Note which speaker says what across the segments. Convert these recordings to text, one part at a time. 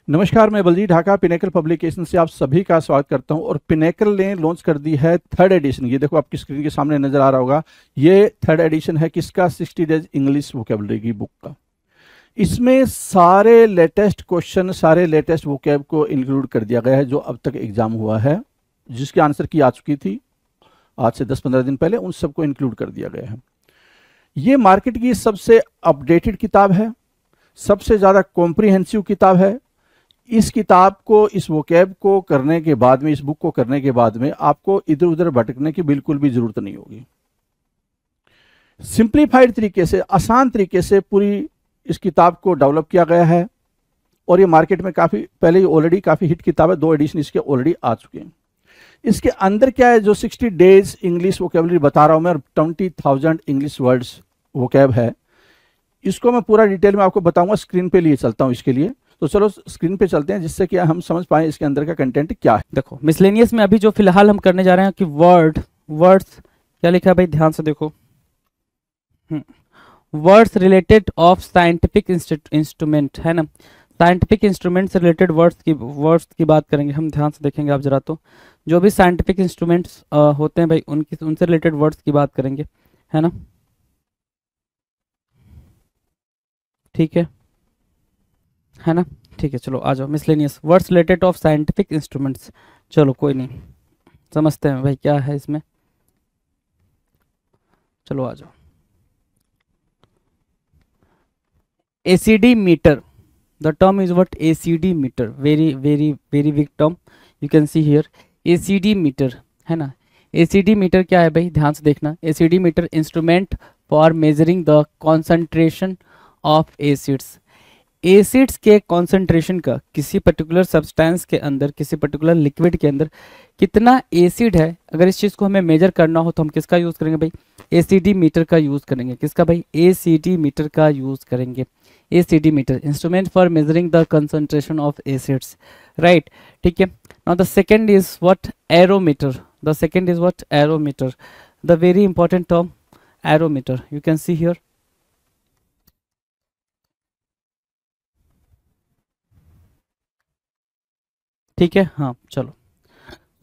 Speaker 1: नमस्कार, मैं Baljeet Dhaka pinnacle publication से आप सभी का स्वागत करता हूं। और पिनेकल ने लॉन्च कर दी है थर्ड एडिशन। ये देखो आपकी स्क्रीन के सामने नजर आ रहा होगा। ये थर्ड एडिशन है किसका? 60 डेज इंग्लिश वोकेबलरी की बुक का। इसमें सारे लेटेस्ट क्वेश्चन, सारे लेटेस्ट वोकेब को इंक्लूड कर दिया गया है जो अब तक एग्जाम हुआ है, जिसकी आंसर की आ चुकी थी आज से 10-15 दिन पहले, उन सबको इंक्लूड कर दिया गया है। ये मार्केट की सबसे अपडेटेड किताब है, सबसे ज़्यादा कॉम्प्रिहेंसिव किताब है। इस किताब को, इस वोकैब को करने के बाद में, इस बुक को करने के बाद में आपको इधर उधर भटकने की बिल्कुल भी जरूरत नहीं होगी। सिंप्लीफाइड तरीके से, आसान तरीके से पूरी इस किताब को डेवलप किया गया है। और ये मार्केट में काफ़ी पहले ऑलरेडी काफ़ी हिट किताब है, 2 एडिशन इसके ऑलरेडी आ चुके हैं। इसके अंदर क्या है, जो 60 डेज इंग्लिश वोकेबलरी बता रहा हूं मैं, 20,000 इंग्लिश वर्ड्स वोकैब है, इसको मैं पूरा डिटेल में आपको बताऊंगा। स्क्रीन पे लिए चलता हूं इसके लिए, तो चलो स्क्रीन पे चलते हैं जिससे कि हम समझ पाए इसके अंदर का कंटेंट क्या है।
Speaker 2: देखो मिसलेनियस में अभी जो फिलहाल हम करने जा रहे हैं कि वर्ड्स क्या लिखा है भाई, ध्यान से देखो। Words related of scientific instrument है ना, साइंटिफिक इंस्ट्रूमेंट से रिलेटेड वर्ड्स की बात करेंगे हम। ध्यान से देखेंगे आप जरा, तो जो भी साइंटिफिक इंस्ट्रूमेंट्स होते हैं भाई उनसे रिलेटेड वर्ड्स की बात करेंगे, है ना। ठीक है ना, ठीक है। चलो आ जाओ, miscellaneous words related of scientific instruments. चलो कोई नहीं, समझते हैं भाई क्या है इसमें। चलो आ जाओ। ACD meter, the term is what? ACD meter, very very very big term, you can see here ACD meter, है ना। ACD मीटर क्या है भाई, ध्यान से देखना। ACD meter instrument for measuring the concentration of acids. Acids के concentration का, किसी पर्टिकुलर सब्सटेंस के अंदर, किसी पर्टिकुलर लिक्विड के अंदर कितना एसिड है, अगर इस चीज़ को हमें मेजर करना हो तो हम किसका यूज़ करेंगे भाई? ACD मीटर का यूज़ करेंगे। किसका भाई? ACD मीटर का यूज़ करेंगे। ACD meter instrument for measuring the concentration of acids, right. ठीक है। Now the second is what? Aerometer. The second is what? Aerometer, the very important term aerometer, you can see here. ठीक है, हाँ चलो।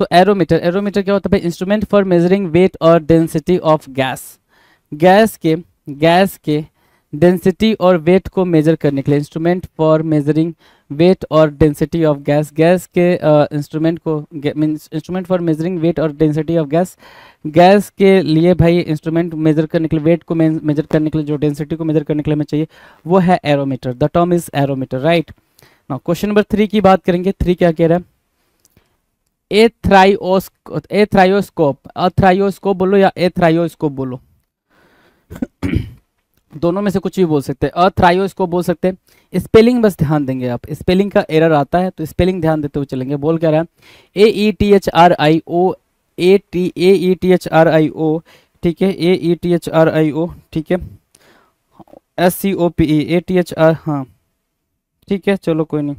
Speaker 2: तो aerometer क्या होता है भाई? इंस्ट्रूमेंट फॉर मेजरिंग वेट और डेंसिटी ऑफ गैस के डेंसिटी और वेट को मेजर करने के लिए, इंस्ट्रूमेंट फॉर मेजरिंग वेट और डेंसिटी ऑफ गैस के इंस्ट्रूमेंट को, इंस्ट्रूमेंट फॉर मेजरिंग वेट और डेंसिटी ऑफ गैस के लिए भाई, इंस्ट्रूमेंट मेजर करने के लिए, वेट को मेजर करने के लिए, जो डेंसिटी को मेजर करने के लिए हमें चाहिए, वो है aerometer. The term is aerometer, right. Now question number 3 की बात करेंगे। 3 क्या कह रहा है? एथ्रायोस्कोप बोलो या एथ्रायोस्कोप बोलो दोनों में से कुछ भी बोल सकते हैं। अथ्रायोस्कोप बोल सकते हैं। स्पेलिंग बस ध्यान देंगे आप, स्पेलिंग का एरर आता है तो स्पेलिंग ध्यान देते हुए चलेंगे। बोल क्या रहा है? AETHRIO, AETHRIO, ठीक है, AETHRIO, ठीक है, SCOPE, ATHR, हाँ ठीक है, चलो कोई नहीं,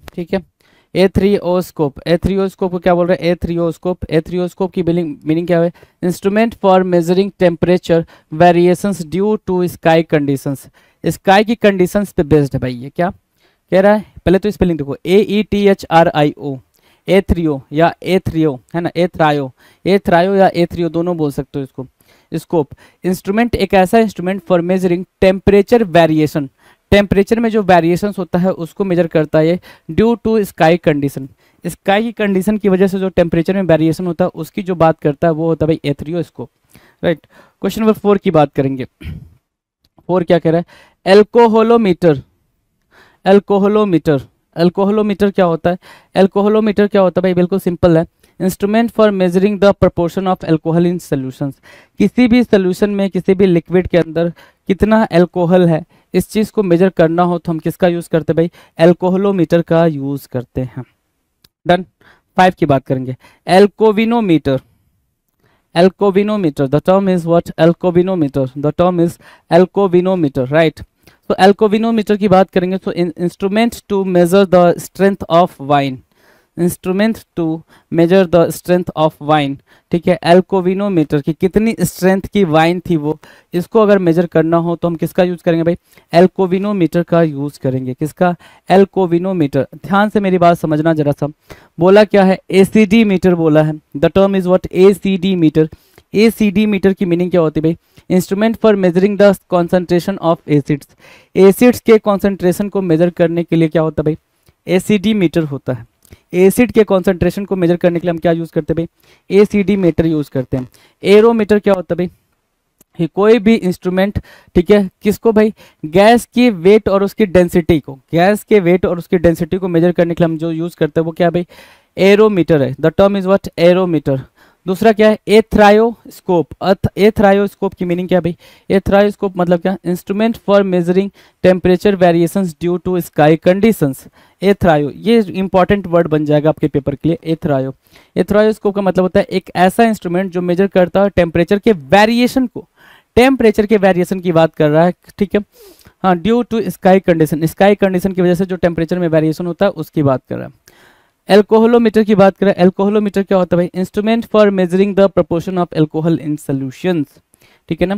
Speaker 2: ठीक है। एथ्रियोस्कोप को क्या बोल रहे हैं? एथ्रियोस्कोप की मीनिंग क्या है? Instrument for measuring temperature variations due to sky conditions. Sky की कंडीशंस पे बेस्ड है भाई। ये क्या कह रहा है? पहले तो स्पेलिंग देखो, AETHRIO, एथ्रियो या एथ्रियो, है ना, एथ्रायो या एथ्रियो दोनों बोल सकते हो इसको। स्कोप इंस्ट्रूमेंट एक ऐसा instrument for measuring temperature variation, temperature में जो वेरिएशंस होता है उसको मेजर करता है due to sky condition. Sky की कंडीशन की वजह से जो टेम्परेचर में वेरिएशन होता है उसकी जो बात करता है वो होता है भाई एथ्रियोस्कोप, राइट। क्वेश्चन नंबर 4 की बात करेंगे। 4 क्या कह रहा है? एल्कोहोलोमीटर क्या होता है? एल्कोहोलोमीटर क्या होता है भाई? बिल्कुल सिंपल है। Instrument for measuring the proportion of alcohol in solutions. किसी भी सोल्यूशन में, किसी भी लिक्विड के अंदर कितना एल्कोहल है, इस चीज़ को मेजर करना हो तो हम किसका यूज़ करते हैं भाई? एल्कोहोलोमीटर का यूज़ करते हैं। डन। 5 की बात करेंगे। Alcovinometer, the term is what? Alcovinometer, right. तो एल्कोविनोमीटर की बात करेंगे तो instrument to measure the strength of wine, instrument to measure the strength of wine, ठीक है। एल्कोविनोमीटर की कितनी स्ट्रेंथ की वाइन थी वो, इसको अगर मेजर करना हो तो हम किसका यूज करेंगे भाई, एल्कोविनोमीटर का यूज करेंगे। किसका, एल्कोविनोमीटर। ध्यान से मेरी बात समझना जरा सा, बोला क्या है, एसीडी मीटर बोला है। The term is what, ACD meter. ACD meter की मीनिंग क्या होती है भाई, instrument for measuring the concentration of acids. Acids के कॉन्सेंट्रेशन को मेजर करने के लिए क्या होता है भाई, एसीडी मीटर होता है। एसिड के कॉन्सेंट्रेशन को मेजर करने के लिए हम क्या यूज करते हैं भाई, एसीडी मीटर यूज करते हैं। एरोमीटर क्या होता है भाई, ये कोई भी इंस्ट्रूमेंट, ठीक है, किसको भाई, गैस की वेट और उसकी डेंसिटी को, गैस के वेट और उसकी डेंसिटी को मेजर करने के लिए हम जो यूज करते हैं वो क्या है भाई, एरोमीटर है। The term is what, aerometer. दूसरा क्या है, एथ्रायोस्कोप। एथ्रायोस्कोप की मीनिंग क्या है भाई, एथ्रायोस्कोप मतलब क्या, instrument for measuring temperature variations due to sky conditions. Aethrio, ये इंपॉर्टेंट वर्ड बन जाएगा आपके पेपर के लिए, एथ्रायो। एथ्रायोस्कोप का मतलब होता है एक ऐसा इंस्ट्रूमेंट जो मेजर करता है टेम्परेचर के वेरिएशन को, टेम्परेचर के वेरिएशन की बात कर रहा है, ठीक है, हाँ, due to sky condition, sky condition की वजह से जो टेम्परेचर में वेरिएशन होता है उसकी बात कर रहा है। एल्कोहलोमीटर की बात करें, एल्कोहलोमीटर क्या होता है भाई, instrument for measuring the proportion of alcohol in solutions, ठीक है ना,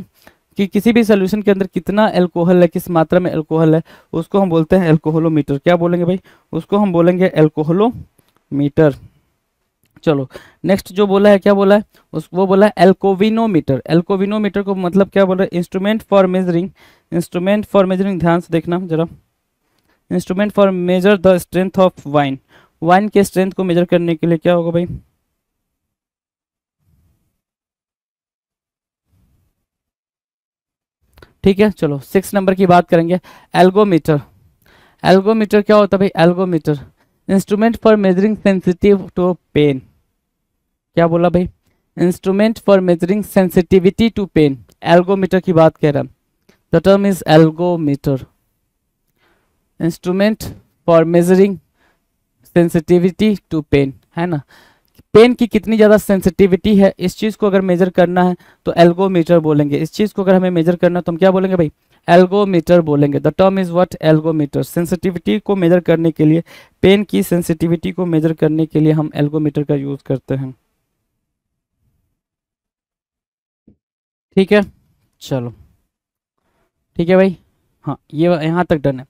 Speaker 2: कि किसी भी सॉल्यूशन के अंदर कितना एल्कोहल है, किस मात्रा में एल्कोहल है, उसको हम बोलते हैं एल्कोहलोमीटर। क्या बोलेंगे भाई, उसको हम बोलेंगे एल्कोहलोमीटर। चलो नेक्स्ट जो बोला है, क्या बोला है, वो बोला है एल्कोविनोमीटर। एल्कोविनोमीटर को मतलब क्या बोल रहा है, instrument for measuring, instrument for measuring, ध्यान से देखना जरा, instrument for major the strength of wine. Wine के स्ट्रेंथ को मेजर करने के लिए क्या होगा भाई, ठीक है। चलो 6 नंबर की बात करेंगे, एल्गोमीटर। एल्गोमीटर क्या होता है भाई, algometer instrument for measuring sensitive to pain. क्या बोला भाई, instrument for measuring sensitivity to pain, algometer की बात कह रहा है। The term is algometer, instrument for measuring sensitivity to pain, है ना, पेन की कितनी ज़्यादा सेंसिटिविटी है, इस चीज़ को अगर मेजर करना है तो एल्गोमीटर बोलेंगे। इस चीज़ को अगर हमें मेजर करना है तो हम क्या बोलेंगे भाई, एल्गोमीटर बोलेंगे। The term is what, algometer. Sensitivity को मेजर करने के लिए, पेन की सेंसिटिविटी को मेजर करने के लिए हम एल्गोमीटर का यूज करते हैं, ठीक है। चलो ठीक है भाई, हाँ ये यहाँ तक डन है।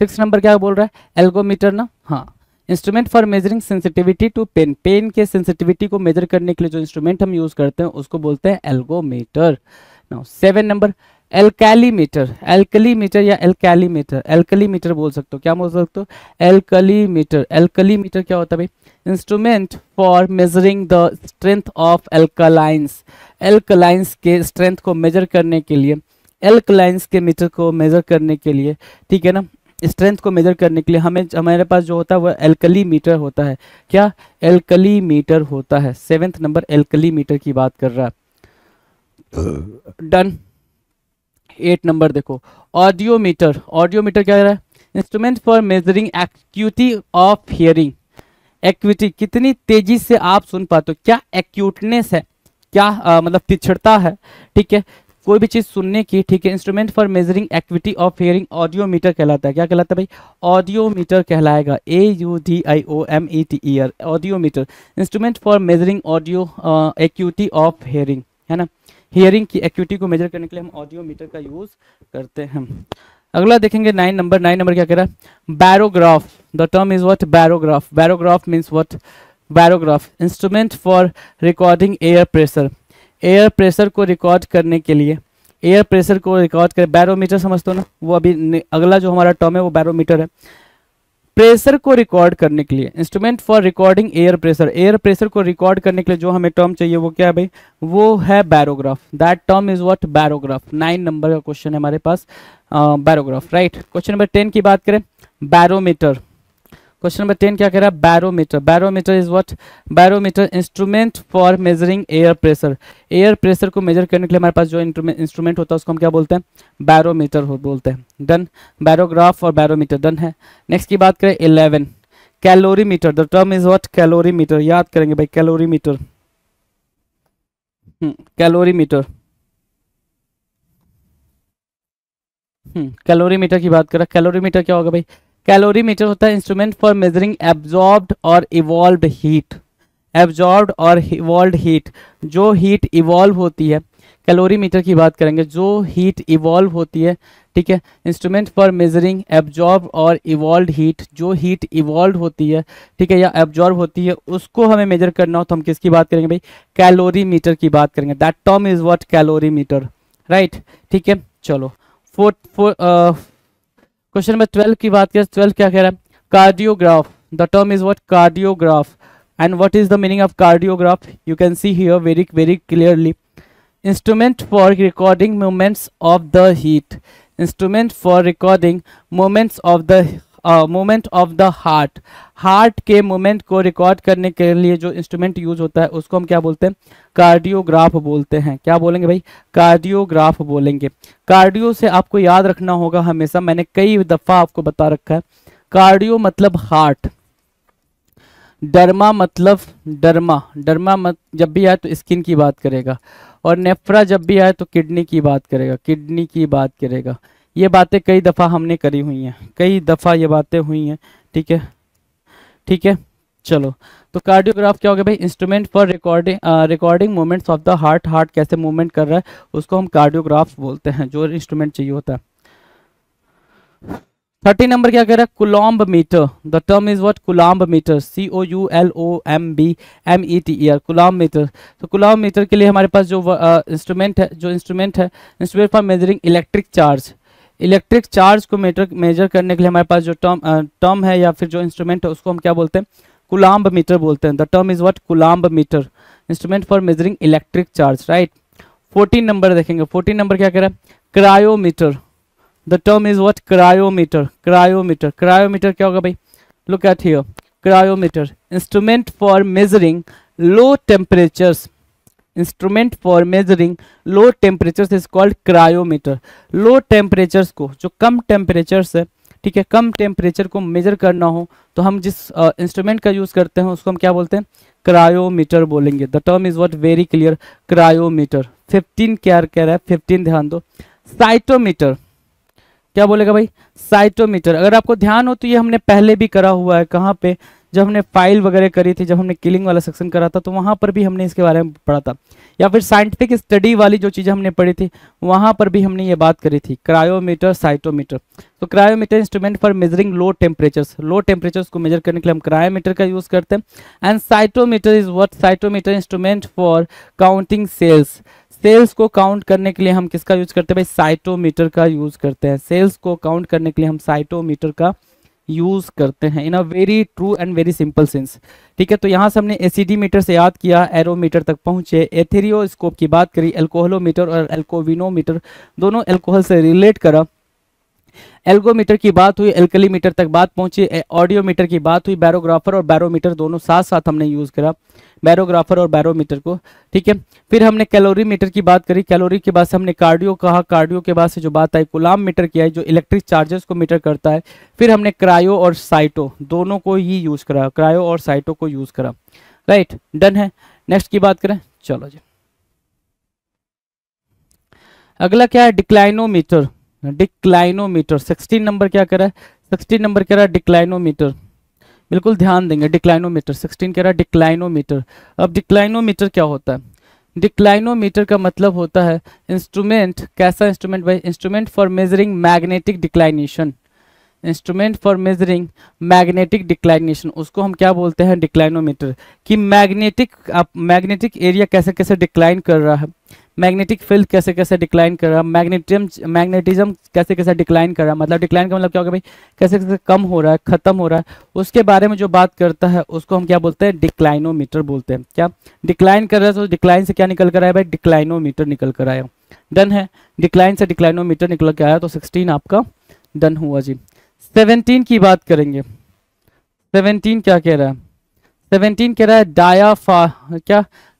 Speaker 2: 6 नंबर क्या बोल रहा है, एल्गोमीटर ना, हाँ, instrument for measuring sensitivity to pain. Pain के सेंसिटिविटी को मेजर करने के लिए जो इंस्ट्रूमेंट हम यूज करते हैं उसको बोलते हैं एल्गोमीटर। Now 7 number, एल्कलीमीटर। एल्कलीमीटर या एल्कलीमीटर, एल्कलीमीटर बोल सकते हो, क्या बोल सकते हो, एल्कलीमीटर। एल्कलीमीटर क्या होता है भाई, instrument for measuring the strength of alkalines. Alkalines के स्ट्रेंथ को मेजर करने के लिए, एल्कलाइंस के मीटर को मेजर करने के लिए, ठीक है ना, स्ट्रेंथ को मेजर करने के लिए हमें, हमारे पास जो होता है वो एल्कली मीटर होता है। क्या, एल्कली मीटर होता है। 7th नंबर एल्कली मीटर की बात कर रहा है, डन। 8 नंबर देखो, ऑडियोमीटर। ऑडियोमीटर क्या कर रहा है, instrument for measuring acuity of hearing. Acuity, कितनी तेजी से आप सुन पाते हो, क्या एक्यूटनेस है, क्या मतलब तीक्ष्णता है, ठीक है, कोई भी चीज सुनने की, ठीक है। Instrument for measuring equity of hearing audiometer कहलाता है। क्या कहलाता है भाई, ऑडियोमीटर कहलाएगा, AUDIOMETER, audiometer. Instrument for measuring audio acuity of hearing, है ना, हियरिंग की एक्यूटी को मेजर करने के लिए हम ऑडियोमीटर का यूज करते हैं। अगला देखेंगे 9 नंबर। 9 नंबर क्या कह रहा है, barograph. The term is what, barograph. Barograph means what, barograph instrument for recording air pressure. Air pressure को रिकॉर्ड करने के लिए, एयर प्रेशर को रिकॉर्ड कर, बैरोमीटर समझते हो ना, वो अभी अगला जो हमारा टर्म है वो बैरोमीटर है। प्रेशर को रिकॉर्ड करने के लिए, instrument for recording air pressure. Air pressure को रिकॉर्ड करने के लिए जो हमें टर्म चाहिए वो क्या है भाई, वो है barograph. That term is what, barograph. 9 number का क्वेश्चन है हमारे पास, बैरोग्राफ, राइट। क्वेश्चन नंबर 10 की बात करें, बैरोमीटर। क्वेश्चन नंबर 10 क्या कह रहा है, barometer. Barometer is what, barometer instrument for measuring air pressure. Air pressure को मेजर करने के लिए हमारे पास जो इंस्ट्रूमेंट होता है उसको हम क्या बोलते हैं, बैरोमीटर बोलते हैं। डन, बैरोग्राफ और बैरोमीटर डन है। नेक्स्ट की बात करें 11, calorimeter. The term is what, calorimeter. याद करेंगे भाई, कैलोरीमीटर, कैलोरीमीटर, कैलोरीमीटर की बात करें, कैलोरीमीटर क्या होगा भाई, कैलोरीमीटर होता है इंस्ट्रूमेंट फॉर मेजरिंग एब्जॉर्ब्ड और इवॉल्व्ड हीट, एब्जॉर्ब्ड और इवॉल्व्ड हीट, जो हीट इवॉल्व होती है, कैलोरीमीटर की बात करेंगे, जो हीट इवॉल्व होती है, ठीक है, इंस्ट्रूमेंट फॉर मेजरिंग एब्जॉर्ब और इवॉल्व्ड हीट, जो हीट इवॉल्व होती है, ठीक है, या एब्जॉर्ब होती है, उसको हमें मेजर करना हो तो हम किसकी बात करेंगे भाई, कैलोरीमीटर की बात करेंगे। That term is what, calorimeter, right, ठीक है। चलो क्वेश्चन नंबर 12 की बात करें, 12 क्या कह रहा है, cardiograph, the term is what, cardiograph, and what is the meaning of cardiograph? You can see here very clearly, instrument for recording movements of the heat, instrument for recording movements of the movement of the heart, heart के movement को record करने के लिए जो instrument use होता है उसको हम क्या बोलते हैं, कार्डियोग्राफ बोलते हैं। क्या बोलेंगे भाई, कार्डियोग्राफ बोलेंगे। कार्डियो से आपको याद रखना होगा हमेशा, मैंने कई दफा आपको बता रखा है, कार्डियो मतलब हार्ट, डर्मा मतलब डर्मा, जब भी आए तो स्किन की बात करेगा, और नेफ्रा जब भी आए तो किडनी की बात करेगा, किडनी की बात करेगा। ये बातें कई दफ़ा हमने करी हुई हैं, कई दफ़ा ये बातें हुई हैं, ठीक है, ठीक है। चलो, तो कार्डियोग्राफ क्या हो गया भाई, instrument for recording movements of the heart, heart कैसे मूवमेंट कर रहा है उसको हम कार्डियोग्राफ बोलते हैं, जो इंस्ट्रूमेंट चाहिए होता है। 30 नंबर क्या कह रहा है, coulomb meter, the term is what, coulomb meter, COULOMBMETER, coulomb meter. तो कुलॉम्ब मीटर के लिए हमारे पास जो इंस्ट्रूमेंट है, instrument for measuring electric charge, electric charge को मेजर करने के लिए हमारे पास जो टर्म है या फिर जो इंस्ट्रूमेंट है उसको हम क्या बोलते हैं, कुलॉम्ब मीटर बोलते हैं। The term is what, coulomb meter, instrument for measuring electric charge, right. 14 number देखेंगे, 14 नंबर क्या कह रहा है, cryometer, the term is what, cryometer, cryometer, cryometer क्या होगा भाई, look at here, cryometer, instrument for measuring low temperatures, instrument for measuring low temperatures is called cryometer. Low temperatures को, जो कम टेम्परेचर्स है, ठीक है, कम टेम्परेचर को मेजर करना हो तो हम जिस इंस्ट्रूमेंट का यूज करते हैं उसको हम क्या बोलते हैं, क्रायोमीटर बोलेंगे। The term is what, very clear, cryometer. 15 क्या कह रहा है, 15 ध्यान दो, साइटोमीटर, क्या बोलेगा भाई, साइटोमीटर। अगर आपको ध्यान हो तो ये हमने पहले भी करा हुआ है, कहाँ पे, जब हमने फाइल वगैरह करी थी, जब हमने किलिंग वाला सेक्शन करा था तो वहाँ पर भी हमने इसके बारे में पढ़ा था, या फिर साइंटिफिक स्टडी वाली जो चीज़ें हमने पढ़ी थी वहाँ पर भी हमने ये बात करी थी, क्रायोमीटर, साइटोमीटर। तो cryometer instrument for measuring low temperatures, low temperatures को मेजर करने के लिए हम क्रायोमीटर का यूज़ करते हैं। And cytometer is what, cytometer instrument for counting cells, cells को काउंट करने के लिए हम किसका यूज करते हैं भाई, साइटोमीटर का यूज करते हैं। सेल्स को काउंट करने के लिए हम साइटोमीटर का यूज करते हैं, in a very true and very simple sense, ठीक है। तो यहाँ से हमने एसिडी मीटर से याद किया, एरोमीटर तक पहुंचे, एथेरियोस्कोप की बात करी, एल्कोहलोमीटर और एल्कोविनोमीटर, दोनों एल्कोहल से रिलेट करा, एल्गोमीटर की बात हुई, एल्कलीमीटर तक बात पहुंची, ऑडियोमीटर की बात हुई, बैरोग्राफर और बैरोमीटर दोनों साथ साथ हमने यूज करा, बैरोग्राफर और बैरोमीटर को, ठीक है। फिर हमने कैलोरीमीटर की बात करी, कैलोरी के बाद से हमने कार्डियो कहा, कार्डियो के बाद से जो बात आई कूलॉम्ब मीटर की आई, जो इलेक्ट्रिक चार्जेस को मीटर करता है। फिर हमने क्रायो और साइटो दोनों को ही यूज करा, क्रायो और साइटो को यूज करा, राइट, डन है। नेक्स्ट की बात करें, चलो जी, अगला क्या है, डिक्लाइनोमीटर, डिक्लाइनोमीटर 16 नंबर क्या कह रहा है, 16 नंबर कह रहा है डिक्लाइनोमीटर, बिल्कुल ध्यान देंगे, डिक्लाइनोमीटर 16 कह रहा है डिक्लाइनोमीटर। अब डिक्लाइनोमीटर क्या होता है, डिक्लाइनोमीटर का मतलब होता है इंस्ट्रूमेंट, कैसा इंस्ट्रूमेंट भाई, instrument for measuring magnetic declination, instrument for measuring magnetic declination, उसको हम क्या बोलते हैं, डिक्लाइनोमीटर। कि मैग्नेटिक एरिया कैसे कैसे डिक्लाइन कर रहा है, मैग्नेटिक फील्ड कैसे कैसे डिक्लाइन कर रहा है, मैग्नेटिज्म कैसे कैसे डिक्लाइन कर रहा है, मतलब डिक्लाइन का मतलब क्या होगा भाई, कैसे कैसे कम हो रहा है, खत्म हो रहा है, उसके बारे में जो बात करता है उसको हम क्या बोलते हैं, डिक्लाइनोमीटर बोलते हैं। क्या डिक्लाइन कर रहा है तो डिक्लाइन से क्या निकल कर आया भाई, डिक्लाइनोमीटर निकल कर आया, डन है। डिक्लाइन से डिक्लाइनोमीटर निकल के आया, तो 16 आपका डन हुआ जी। 17 की बात करेंगे, 17 क्या कह रहा है, 17 कह रहा है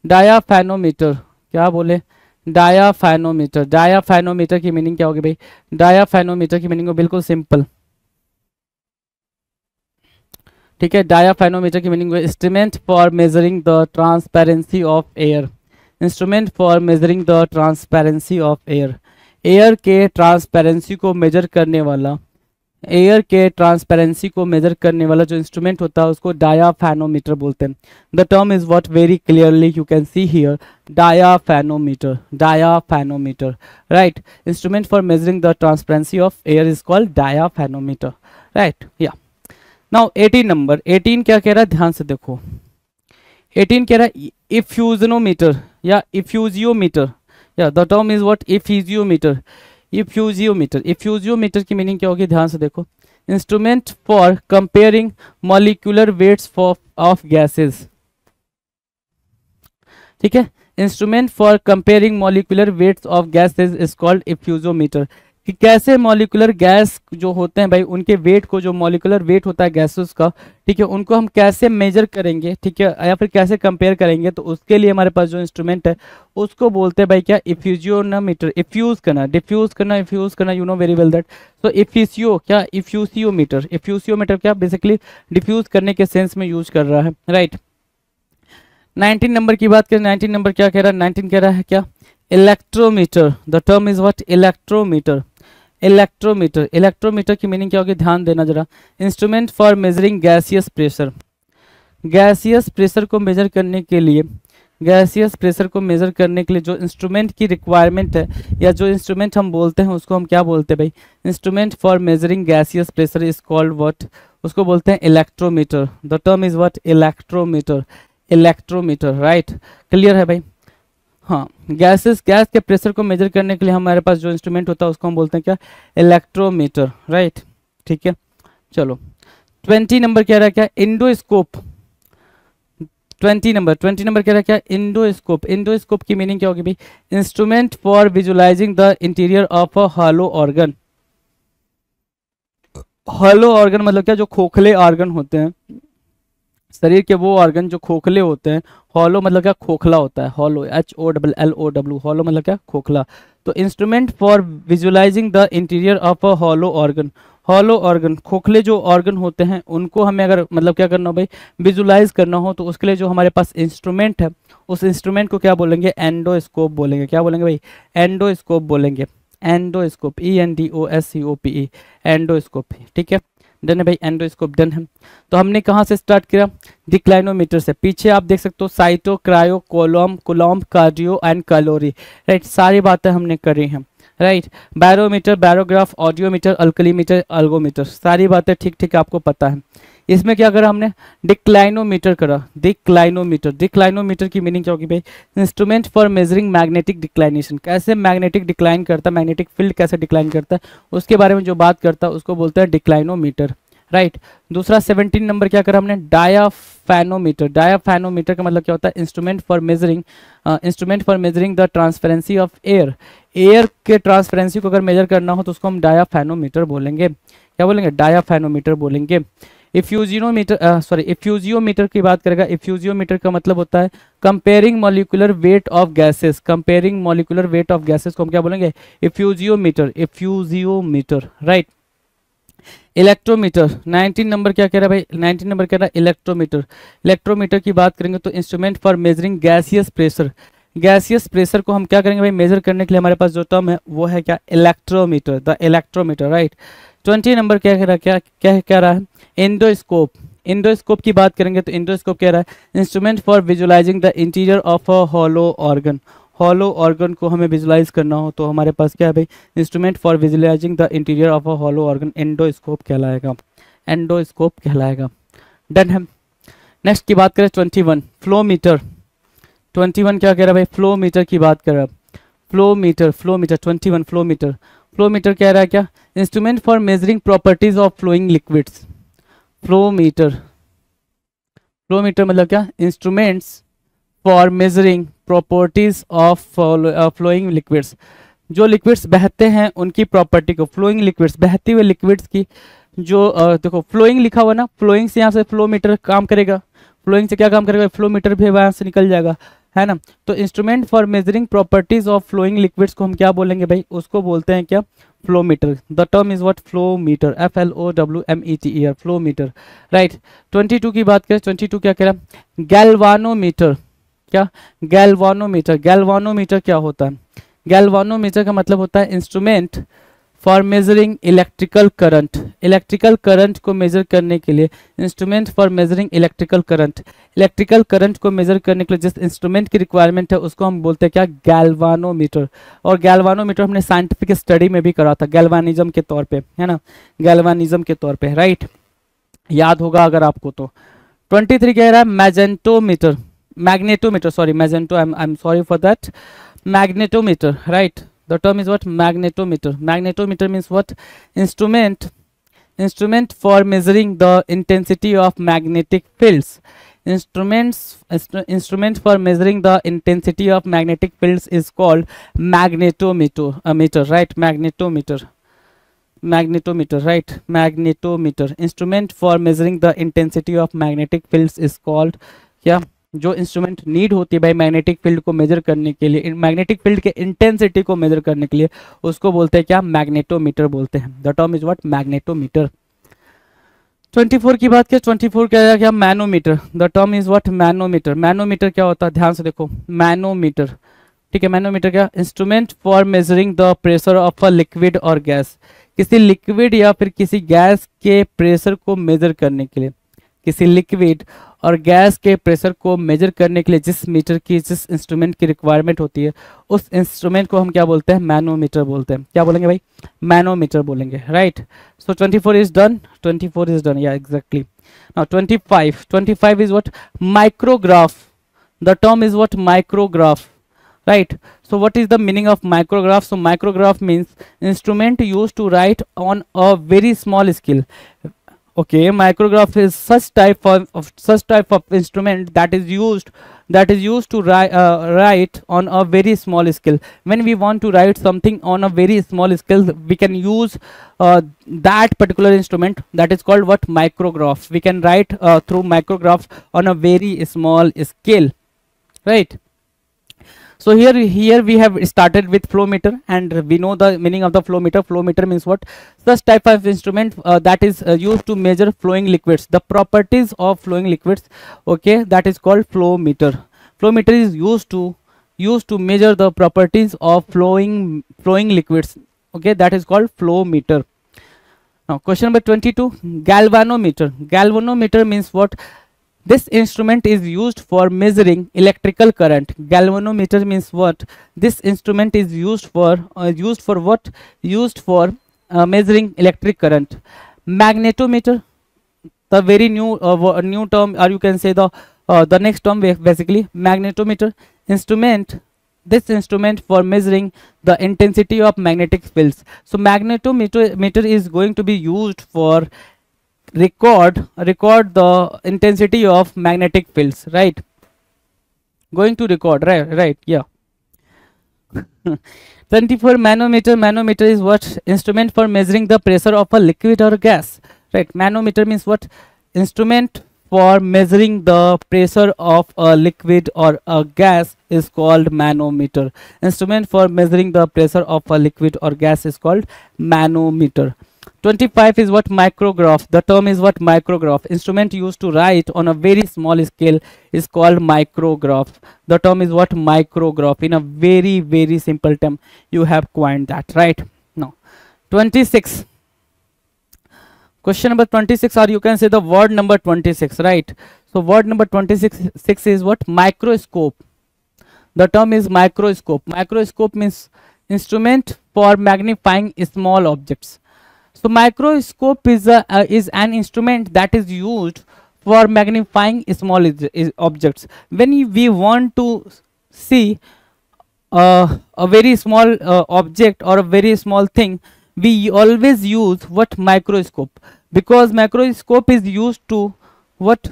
Speaker 2: डायाफैनोमीटर, क्या बोले, डायाफैनोमीटर। डायाफैनोमीटर की मीनिंग क्या होगी भाई, डायाफैनोमीटर की मीनिंग हो बिल्कुल सिंपल, ठीक है। डायाफैनोमीटर की meaning instrument for measuring the transparency of air, instrument for measuring the transparency of air, air के ट्रांसपेरेंसी को मेजर करने वाला एयर के ट्रांसपेरेंसी को मेजर करने वाला जो इंस्ट्रूमेंट होता है उसको डायाफैनोमीटर बोलते हैं। The term is what, very clearly you can see here, diaphanometer, diaphanometer, right. Instrument for measuring the transparency of air is called diaphanometer, right. या नाउ 18 नंबर, 18 क्या कह रहा है, ध्यान से देखो। 18 कह रहा है इफ्यूजनोमीटर या इफ्यूजियोमीटर, या the term is what, effusiometer. Effusiometer, effusiometer की मीनिंग क्या होगी, ध्यान से देखो। Instrument for comparing molecular weights of gases, ठीक है। Instrument for comparing molecular weights of gases is called effusiometer, कि कैसे मॉलिक्यूलर गैस जो होते हैं भाई उनके वेट को, जो मॉलिक्यूलर वेट होता है गैसेस का, ठीक है, उनको हम कैसे मेजर करेंगे, ठीक है, या फिर कैसे कंपेयर करेंगे, तो उसके लिए हमारे पास जो इंस्ट्रूमेंट है उसको बोलते हैं भाई क्या, इफ्यूजियोमीटर। इफ्यूज करना, डिफ्यूज करना, इफ्यूज करना, you know very well that. तो इफ्यूसियो क्या, इफ्यूसियोमीटर, इफ्यूसियोमीटर क्या, बेसिकली डिफ्यूज करने के सेंस में यूज कर रहा है, राइट। 19 नंबर की बात करें, 19 नंबर क्या कह रहा है, 19 कह रहा है क्या, electrometer. The term is what, electrometer. Electrometer, electrometer की मीनिंग क्या होगी, ध्यान देना जरा। Instrument for measuring gaseous pressure, gaseous pressure को मेजर करने के लिए, गैसियस प्रेशर को मेजर करने के लिए जो इंस्ट्रूमेंट की रिक्वायरमेंट है, या जो इंस्ट्रूमेंट हम बोलते हैं उसको हम क्या बोलते हैं भाई, instrument for measuring gaseous pressure is called what, उसको बोलते हैं electrometer. The term is what, electrometer, electrometer, right. Clear है भाई। हाँ, गैस के प्रेशर को मेजर करने के लिए हमारे पास जो इंस्ट्रूमेंट होता है उसको हम बोलते हैं क्या, इलेक्ट्रोमीटर, राइट। ठीक है, चलो 20 नंबर कह रहा है क्या, इंडोस्कोप। 20 नंबर कह रहा है क्या, इंडोस्कोप। इंडोस्कोप की मीनिंग क्या होगी भाई, instrument for visualising the interior of a hollow organ. Hollow organ मतलब क्या, जो खोखले ऑर्गन होते हैं शरीर के, वो ऑर्गन जो खोखले होते हैं। हॉलो मतलब क्या, खोखला होता है, हॉलो, HOLLOW, हॉलो मतलब क्या, खोखला। तो instrument for visualising the interior of a hollow organ, hollow organ, खोखले जो ऑर्गन होते हैं उनको हमें अगर मतलब क्या करना हो भाई, विजुअलाइज करना हो, तो उसके लिए जो हमारे पास इंस्ट्रूमेंट है उस इंस्ट्रूमेंट को क्या बोलेंगे, एंडोस्कोप बोलेंगे। क्या बोलेंगे भाई, एंडोस्कोप बोलेंगे। एंडोस्कोप, ENDOSCOPE, एंडोस्कोप, ठीक है। डन है भाई, एंडोस्कोप डन है। तो हमने कहाँ से स्टार्ट किया, डिक्लाइनोमीटर से। पीछे आप देख सकते हो cyto, cryo, coulomb, cardio and calorie, right. सारी बातें हमने करी हैं, right. Barometer, barograph, audiometer, alkalimeter, algometer, सारी बातें ठीक ठीक आपको पता है। इसमें क्या करा हमने, डिक्लाइनोमीटर करा। डिक्लाइनोमीटर, डिक्लाइनोमीटर की मीनिंग क्या होगी भाई, instrument for measuring magnetic declination, कैसे मैग्नेटिक डिक्लाइन करता है, मैग्नेटिक फील्ड कैसे डिक्लाइन करता है, उसके बारे में जो बात करता है उसको बोलते हैं डिक्लाइनोमीटर, राइट। दूसरा 17 नंबर क्या करा हमने, डायाफैनोमीटर। डायाफैनोमीटर का मतलब क्या होता है, instrument for measuring the transparency of air. Air के ट्रांसपेरेंसी को अगर मेजर करना हो तो उसको हम डायाफैनोमीटर बोलेंगे। क्या बोलेंगे, डायाफैनोमीटर बोलेंगे। इफ्यूजियोमीटर की बात करेगा। इफ्यूजियोमीटर का मतलब होता है comparing molecular weight of gases. Comparing molecular weight of gases को हम क्या बोलेंगे, इफ्यूजियोमीटर, इफ्यूजियोमीटर, राइट। इलेक्ट्रोमीटर, 19 नंबर क्या कह रहा है भाई, 19 नंबर कह रहा है इलेक्ट्रोमीटर। इलेक्ट्रोमीटर की बात करेंगे तो instrument for measuring gaseous pressure. Gaseous pressure को हम क्या करेंगे भाई, मेजर करने के लिए हमारे पास जो टर्म है वो है क्या, electrometer, the electrometer, right. 20 number क्या कह रहा है, क्या कह रहा है, इंडोस्कोप। इंडोस्कोप की बात करेंगे तो इंडोस्कोप कह रहा है instrument for visualising the interior of a hollow organ. Hollow organ को हमें विजुअलाइज करना हो तो हमारे पास क्या है भाई, instrument for visualising the interior of a hollow organ, endoscope कहलाएगा, एंडोस्कोप कहलाएगा। डन है। नेक्स्ट की बात करें 21, फ्लोमीटर। 21 क्या कह रहा है भाई, फ्लोमीटर की बात कर रहा है। Flowmeter 21 flowmeter. फ्लोमीटर कह रहा है क्या, instrument for measuring properties of flowing liquids. Flowmeter मतलब क्या, instruments for measuring properties of flowing liquids. जो लिक्विड्स बहते हैं उनकी प्रॉपर्टी को, फ्लोइंग लिक्विड्स, बहती हुए लिक्विड्स की जो देखो फ्लोइंग लिखा हुआ ना, फ्लोइंग से यहाँ से फ्लोमीटर काम करेगा। फ्लोइंग से क्या काम करेगा, फ्लोमीटर भी वहाँ से निकल जाएगा, है ना। तो instrument for measuring properties of flowing liquids को हम क्या बोलेंगे भाई, उसको बोलते हैं क्या, flowmeter. The term is what, flowmeter, FLOWMETER, flowmeter, right. 22 की बात करें, 22 क्या कह रहा है, गैल्वानोमीटर। क्या, गैल्वानोमीटर। गैल्वानोमीटर क्या होता है, गैल्वानोमीटर का मतलब होता है instrument for measuring electrical current को मेजर करने के लिए, instrument for measuring electrical current को मेजर करने के लिए जिस इंस्ट्रूमेंट की रिक्वायरमेंट है उसको हम बोलते हैं क्या, गैल्वानोमीटर। और गैल्वानोमीटर हमने साइंटिफिक स्टडी में भी करा था, गैल्वानिज्म के तौर पे, है ना, गैल्वानिज्म के तौर पे, राइट, याद होगा अगर आपको तो। 23 कह रहा है magnetometer, sorry Magento, I am sorry for that, magnetometer, right. The term is what, magnetometer. Magnetometer means what, instrument for measuring the intensity of magnetic fields. Instrument for measuring the intensity of magnetic fields is called magnetometer, right? Magnetometer, right? Magnetometer. Instrument for measuring the intensity of magnetic fields is called क्या, जो instrument need होती है भाई magnetic field को measure करने के लिए, magnetic field के इंटेंसिटी को मेजर करने के लिए, उसको बोलते हैं क्या, मैग्नेटोमीटर बोलते हैं। The term is what, magnetometer. 24 की बात करें, 24 क्या है क्या, manometer. The term is what, manometer. Manometer क्या होता है, ध्यान से देखो, मैनोमीटर, ठीक है। मैनोमीटर क्या, instrument for measuring the pressure of a liquid और गैस, किसी लिक्विड या फिर किसी गैस के प्रेशर को मेजर करने के लिए, किसी लिक्विड और गैस के प्रेशर को मेजर करने के लिए जिस इंस्ट्रूमेंट की रिक्वायरमेंट होती है उस इंस्ट्रूमेंट को हम क्या बोलते हैं, मैनोमीटर बोलते हैं। क्या बोलेंगे भाई, मैनोमीटर बोलेंगे, right. So 24 is done, 24 is done, yeah exactly. Now 25 is what, micrograph. The term is what, micrograph, right? So what is the meaning of micrograph? So micrograph means instrument used to write on a very small scale. Okay, micrograph is such type of instrument that is used to write on a very small scale. When we want to write something on a very small scale, we can use that particular instrument, that is called what, micrograph. We can write through micrograph on a very small scale, right? So here we have started with flow meter, and we know the meaning of the flow meter. Flow meter means what, such type of instrument that is used to measure flowing liquids, the properties of flowing liquids, okay, that is called flow meter. Flow meter is used to measure the properties of flowing liquids, okay, that is called flow meter. Now question number 22, galvanometer. Galvanometer means what, this instrument is used for measuring electrical current. Galvanometer means what, this instrument is used for what, used for measuring electric current. Magnetometer, the very new term, or you can say the next term basically, magnetometer, this instrument for measuring the intensity of magnetic fields. So magnetometer is going to be used for record the intensity of magnetic fields, right? Going to record, right, yeah. 24 manometer is what, instrument for measuring the pressure of a liquid or gas, right? Manometer means what, instrument for measuring the pressure of a liquid or a gas is called manometer. Instrument for measuring the pressure of a liquid or gas is called manometer. 25 is what, micrograph. The term is what, micrograph. Instrument used to write on a very small scale is called micrograph. The term is what, micrograph. In a very, very simple term, you have coined that, right? Now, 26. Question number 26, or you can say the word number 26, right? So, word number 26 is what, microscope. The term is microscope. Microscope means instrument for magnifying small objects. So microscope is an instrument that is used for magnifying small objects. When we want to see a very small object or a very small thing, we always use what, microscope, because microscope is used to what,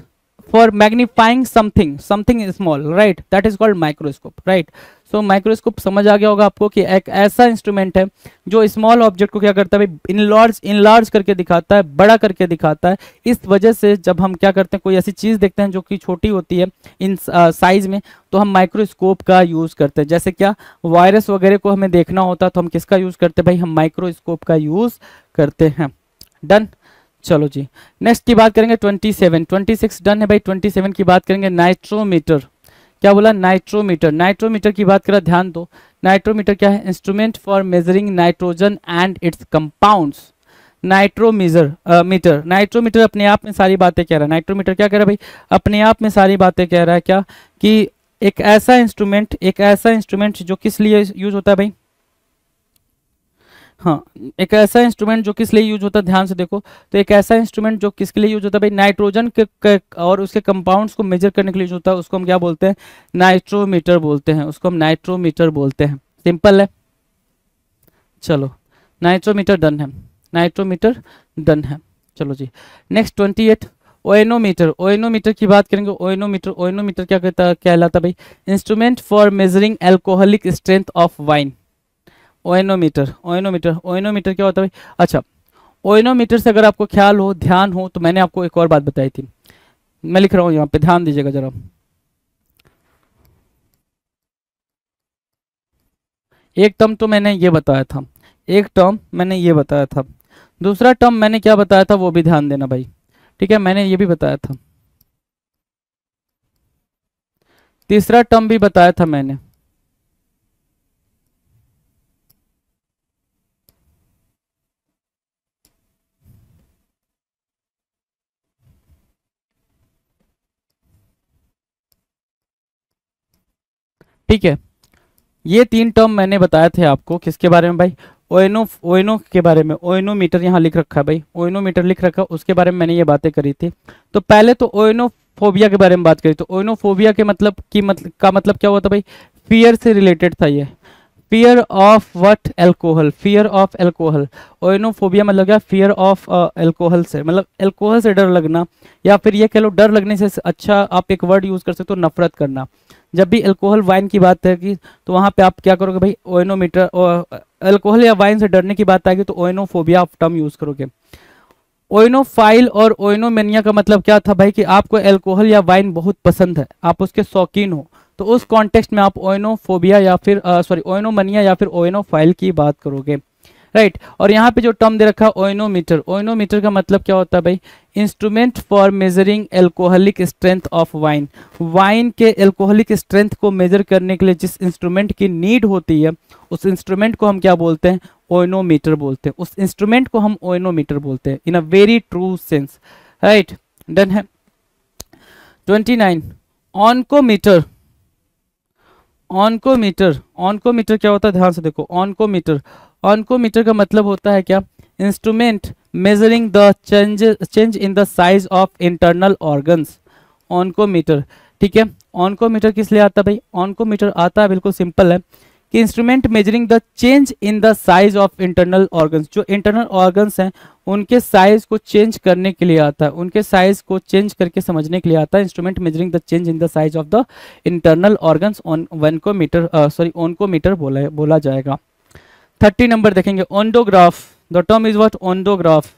Speaker 2: for magnifying something small, right? That is called microscope, right? So microscope समझ आ गया होगा आपको कि एक ऐसा instrument है जो small object को क्या करता है, इनलार्ज करके दिखाता है, बड़ा करके दिखाता है। इस वजह से जब हम क्या करते हैं, कोई ऐसी चीज देखते हैं जो कि छोटी होती है इन साइज में, तो हम माइक्रोस्कोप का यूज करते हैं। जैसे क्या, वायरस वगैरह को हमें देखना होता है तो हम किसका यूज करते हैं भाई, हम माइक्रोस्कोप का यूज करते हैं। डन, चलो जी, नेक्स्ट की बात करेंगे 27। 26 डन है भाई। 27 की बात करेंगे, नाइट्रोमीटर। क्या बोला, नाइट्रोमीटर। नाइट्रोमीटर की बात करा, ध्यान दो, नाइट्रोमीटर क्या है, instrument for measuring nitrogen and its compounds. Nitrometer meter, nitrometer अपने आप में सारी बातें कह रहा है। नाइट्रोमीटर क्या कह रहा है भाई, अपने आप में सारी बातें कह रहा है, क्या कि एक ऐसा इंस्ट्रूमेंट जो किस लिए यूज होता है भाई, हाँ, एक ऐसा इंस्ट्रूमेंट जो किस लिए यूज होता है, ध्यान से देखो, तो एक ऐसा इंस्ट्रूमेंट जो किसके लिए यूज होता है भाई, नाइट्रोजन के और उसके कंपाउंड्स को मेजर करने के लिए यूज होता है, उसको हम क्या बोलते हैं, नाइट्रोमीटर बोलते हैं, उसको हम नाइट्रोमीटर बोलते हैं। सिंपल है, चलो नाइट्रोमीटर डन है, नाइट्रोमीटर डन है। चलो जी, नेक्स्ट 28 ओएनोमीटर। ओएनोमीटर की बात करेंगे, ओएनोमीटर क्या कहलाता भाई, instrument for measuring alcoholic strength of wine. Oenometer क्या होता है भाई, अच्छा, ओएनोमीटर से अगर आपको ख्याल हो, ध्यान हो, तो मैंने आपको एक और बात बताई थी, मैं लिख रहा हूं यहाँ पे, ध्यान दीजिएगा जरा। एक टर्म तो मैंने ये बताया था, दूसरा टर्म मैंने क्या बताया था वो भी ध्यान देना भाई, ठीक है, मैंने ये भी बताया था, तीसरा टर्म भी बताया था मैंने। ठीक है, ये 3 टर्म मैंने बताए थे आपको, किसके बारे में भाई, ओएनो के बारे में। ओएनोमीटर यहाँ लिख रखा है भाई, ओएनोमीटर लिख रखा, उसके बारे में मैंने ये बातें करी थी। तो पहले तो ओएनोफोबिया के बारे में बात करी, तो ओएनोफोबिया के मतलब क्या हुआ था भाई, फियर से रिलेटेड था ये, fear of what, alcohol, fear of alcohol. Oenophobia मतलब क्या, फियर ऑफ एल्कोहल से, मतलब एल्कोहल से डर लगना, या फिर ये कह लो डर लगने से अच्छा आप एक वर्ड यूज कर सकते हो, नफरत करना। जब भी अल्कोहल वाइन की बात है कि, तो वहां पे आप क्या करोगे भाई, ओएनोमीटर, अल्कोहल या वाइन से डरने की बात आएगी तो ओएनोफोबिया आप टर्म यूज करोगे। ओएनोफाइल और ओएनोमेनिया का मतलब क्या था भाई, कि आपको अल्कोहल या वाइन बहुत पसंद है, आप उसके शौकीन हो, तो उस कॉन्टेक्स्ट में आप ओएनोफोबिया या फिर ओएनोमनिया या फिर ओएनोफाइल की बात करोगे, राइट। और यहाँ पे जो टर्म दे रखा है ओएनोमीटर का मतलब क्या होता है भाई, instrument for measuring alcoholic strength of wine. Wine के एल्कोहलिक स्ट्रेंथ को मेजर करने के लिए जिस इंस्ट्रूमेंट की नीड होती है, उस इंस्ट्रूमेंट को हम क्या बोलते हैं, ओएनोमीटर बोलते हैं, उस इंस्ट्रूमेंट को हम ओएनोमीटर बोलते हैं, in a very true sense, right, done है। 29 ऑनकोमीटर। ऑनकोमीटर क्या होता है, ध्यान से देखो, ऑनकोमीटर का मतलब होता है क्या, instrument measuring the change in the size of internal organs. Oncometer, ठीक है, ऑनकोमीटर किस लिए आता है भाई, ऑनकोमीटर आता है, बिल्कुल सिंपल है, कि instrument measuring the change in the size of internal organs, जो इंटरनल ऑर्गन्स हैं उनके साइज को चेंज करने के लिए आता है, उनके साइज को चेंज करके समझने के लिए आता है, instrument measuring the change in the size of the internal organs, oncometer बोला जाएगा। 30 नंबर देखेंगे, ondograph. The term is what, ondograph.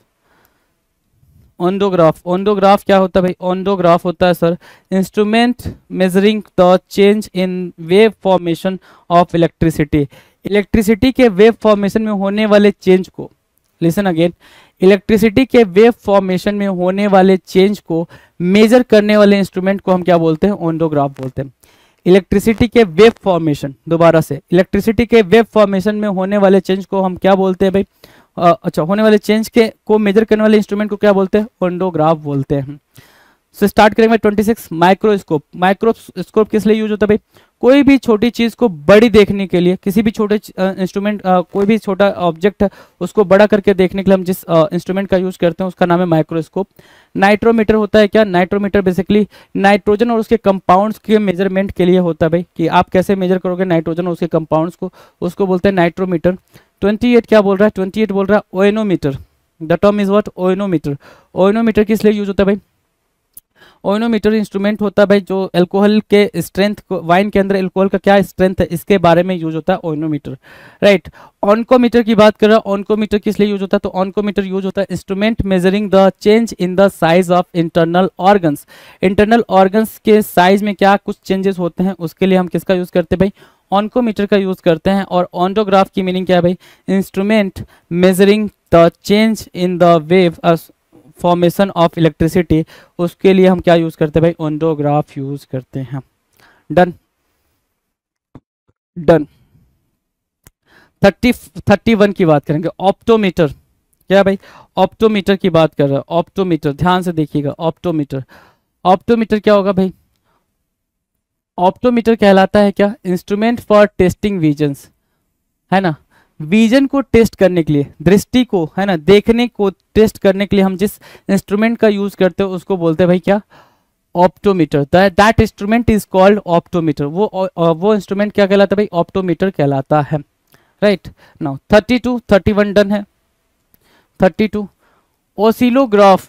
Speaker 2: Ondograph क्या होता है भाई, ओंडोग्राफ होता है sir, instrument measuring the change in wave formation of electricity. Electricity के वेव फॉर्मेशन में होने वाले चेंज को, लिसन अगेन, इलेक्ट्रिसिटी के वेव फॉर्मेशन में होने वाले चेंज को मेजर करने वाले इंस्ट्रूमेंट को हम क्या बोलते हैं, ओंडोग्राफ बोलते हैं। इलेक्ट्रिसिटी के वेव फॉर्मेशन, दोबारा से, इलेक्ट्रिसिटी के वेव फॉर्मेशन में होने वाले चेंज को हम क्या बोलते हैं भाई, अच्छा, होने वाले चेंज के को मेजर करने वाले इंस्ट्रूमेंट को क्या बोलते हैं, ओंडोग्राफ बोलते हैं। सो स्टार्ट करेंगे 26 माइक्रोस्कोप। माइक्रोस्कोप किस लिए यूज होता है भाई, कोई भी छोटी चीज को बड़ी देखने के लिए, किसी भी छोटे इंस्ट्रूमेंट, कोई भी छोटा ऑब्जेक्ट है उसको बड़ा करके देखने के लिए हम जिस इंस्ट्रूमेंट का यूज करते हैं उसका नाम है माइक्रोस्कोप। नाइट्रोमीटर होता है क्या, नाइट्रोमीटर बेसिकली नाइट्रोजन और उसके कंपाउंड्स के मेजरमेंट के लिए होता है भाई, कि आप कैसे मेजर करोगे नाइट्रोजन और उसके कंपाउंड्स को, उसको बोलते हैं नाइट्रोमीटर। 28 क्या बोल रहा है, 28 बोल रहा है oenometer. The term is what, oenometer. Oenometer किस लिए यूज होता है भाई, ओएनोमीटर इंस्ट्रूमेंट होता है भाई जो अल्कोहल के स्ट्रेंथ को, वाइन के अंदर अल्कोहल का क्या स्ट्रेंथ है इसके बारे में यूज होता है ओएनोमीटर, राइट। ऑनकोमीटर की बात कर रहा हूं, ऑनकोमीटर किस लिए यूज होता है, तो ऑनकोमीटर यूज होता है instrument measuring the change in the size of internal organs. Internal organs के साइज में क्या कुछ चेंजेस होते हैं उसके लिए हम किसका यूज करते हैं भाई, ऑनकोमीटर का यूज करते हैं। और ऑन्डोग्राफ की मीनिंग क्या है भाई, instrument measuring the change in the wave formation of electricity, उसके लिए हम क्या यूज करते हैं भाई, ओंडोग्राफ यूज करते हैं। Done done. 31 की बात करेंगे, ऑप्टोमीटर। क्या भाई, ऑप्टोमीटर की बात कर रहा है। ऑप्टोमीटर ध्यान से देखिएगा, ऑप्टोमीटर। ऑप्टोमीटर क्या होगा भाई, ऑप्टोमीटर कहलाता है क्या, इंस्ट्रूमेंट फॉर टेस्टिंग विजन्स, है ना। विजन को टेस्ट करने के लिए, दृष्टि को, है ना, देखने को टेस्ट करने के लिए हम जिस इंस्ट्रूमेंट का यूज करते हैं उसको बोलते हैं भाई क्या, optometer. That instrument is called optometer. वो इंस्ट्रूमेंट क्या कहलाता है भाई, ऑप्टोमीटर कहलाता है। राइट नाउ 31 डन है। 32 ओसिलोग्राफ।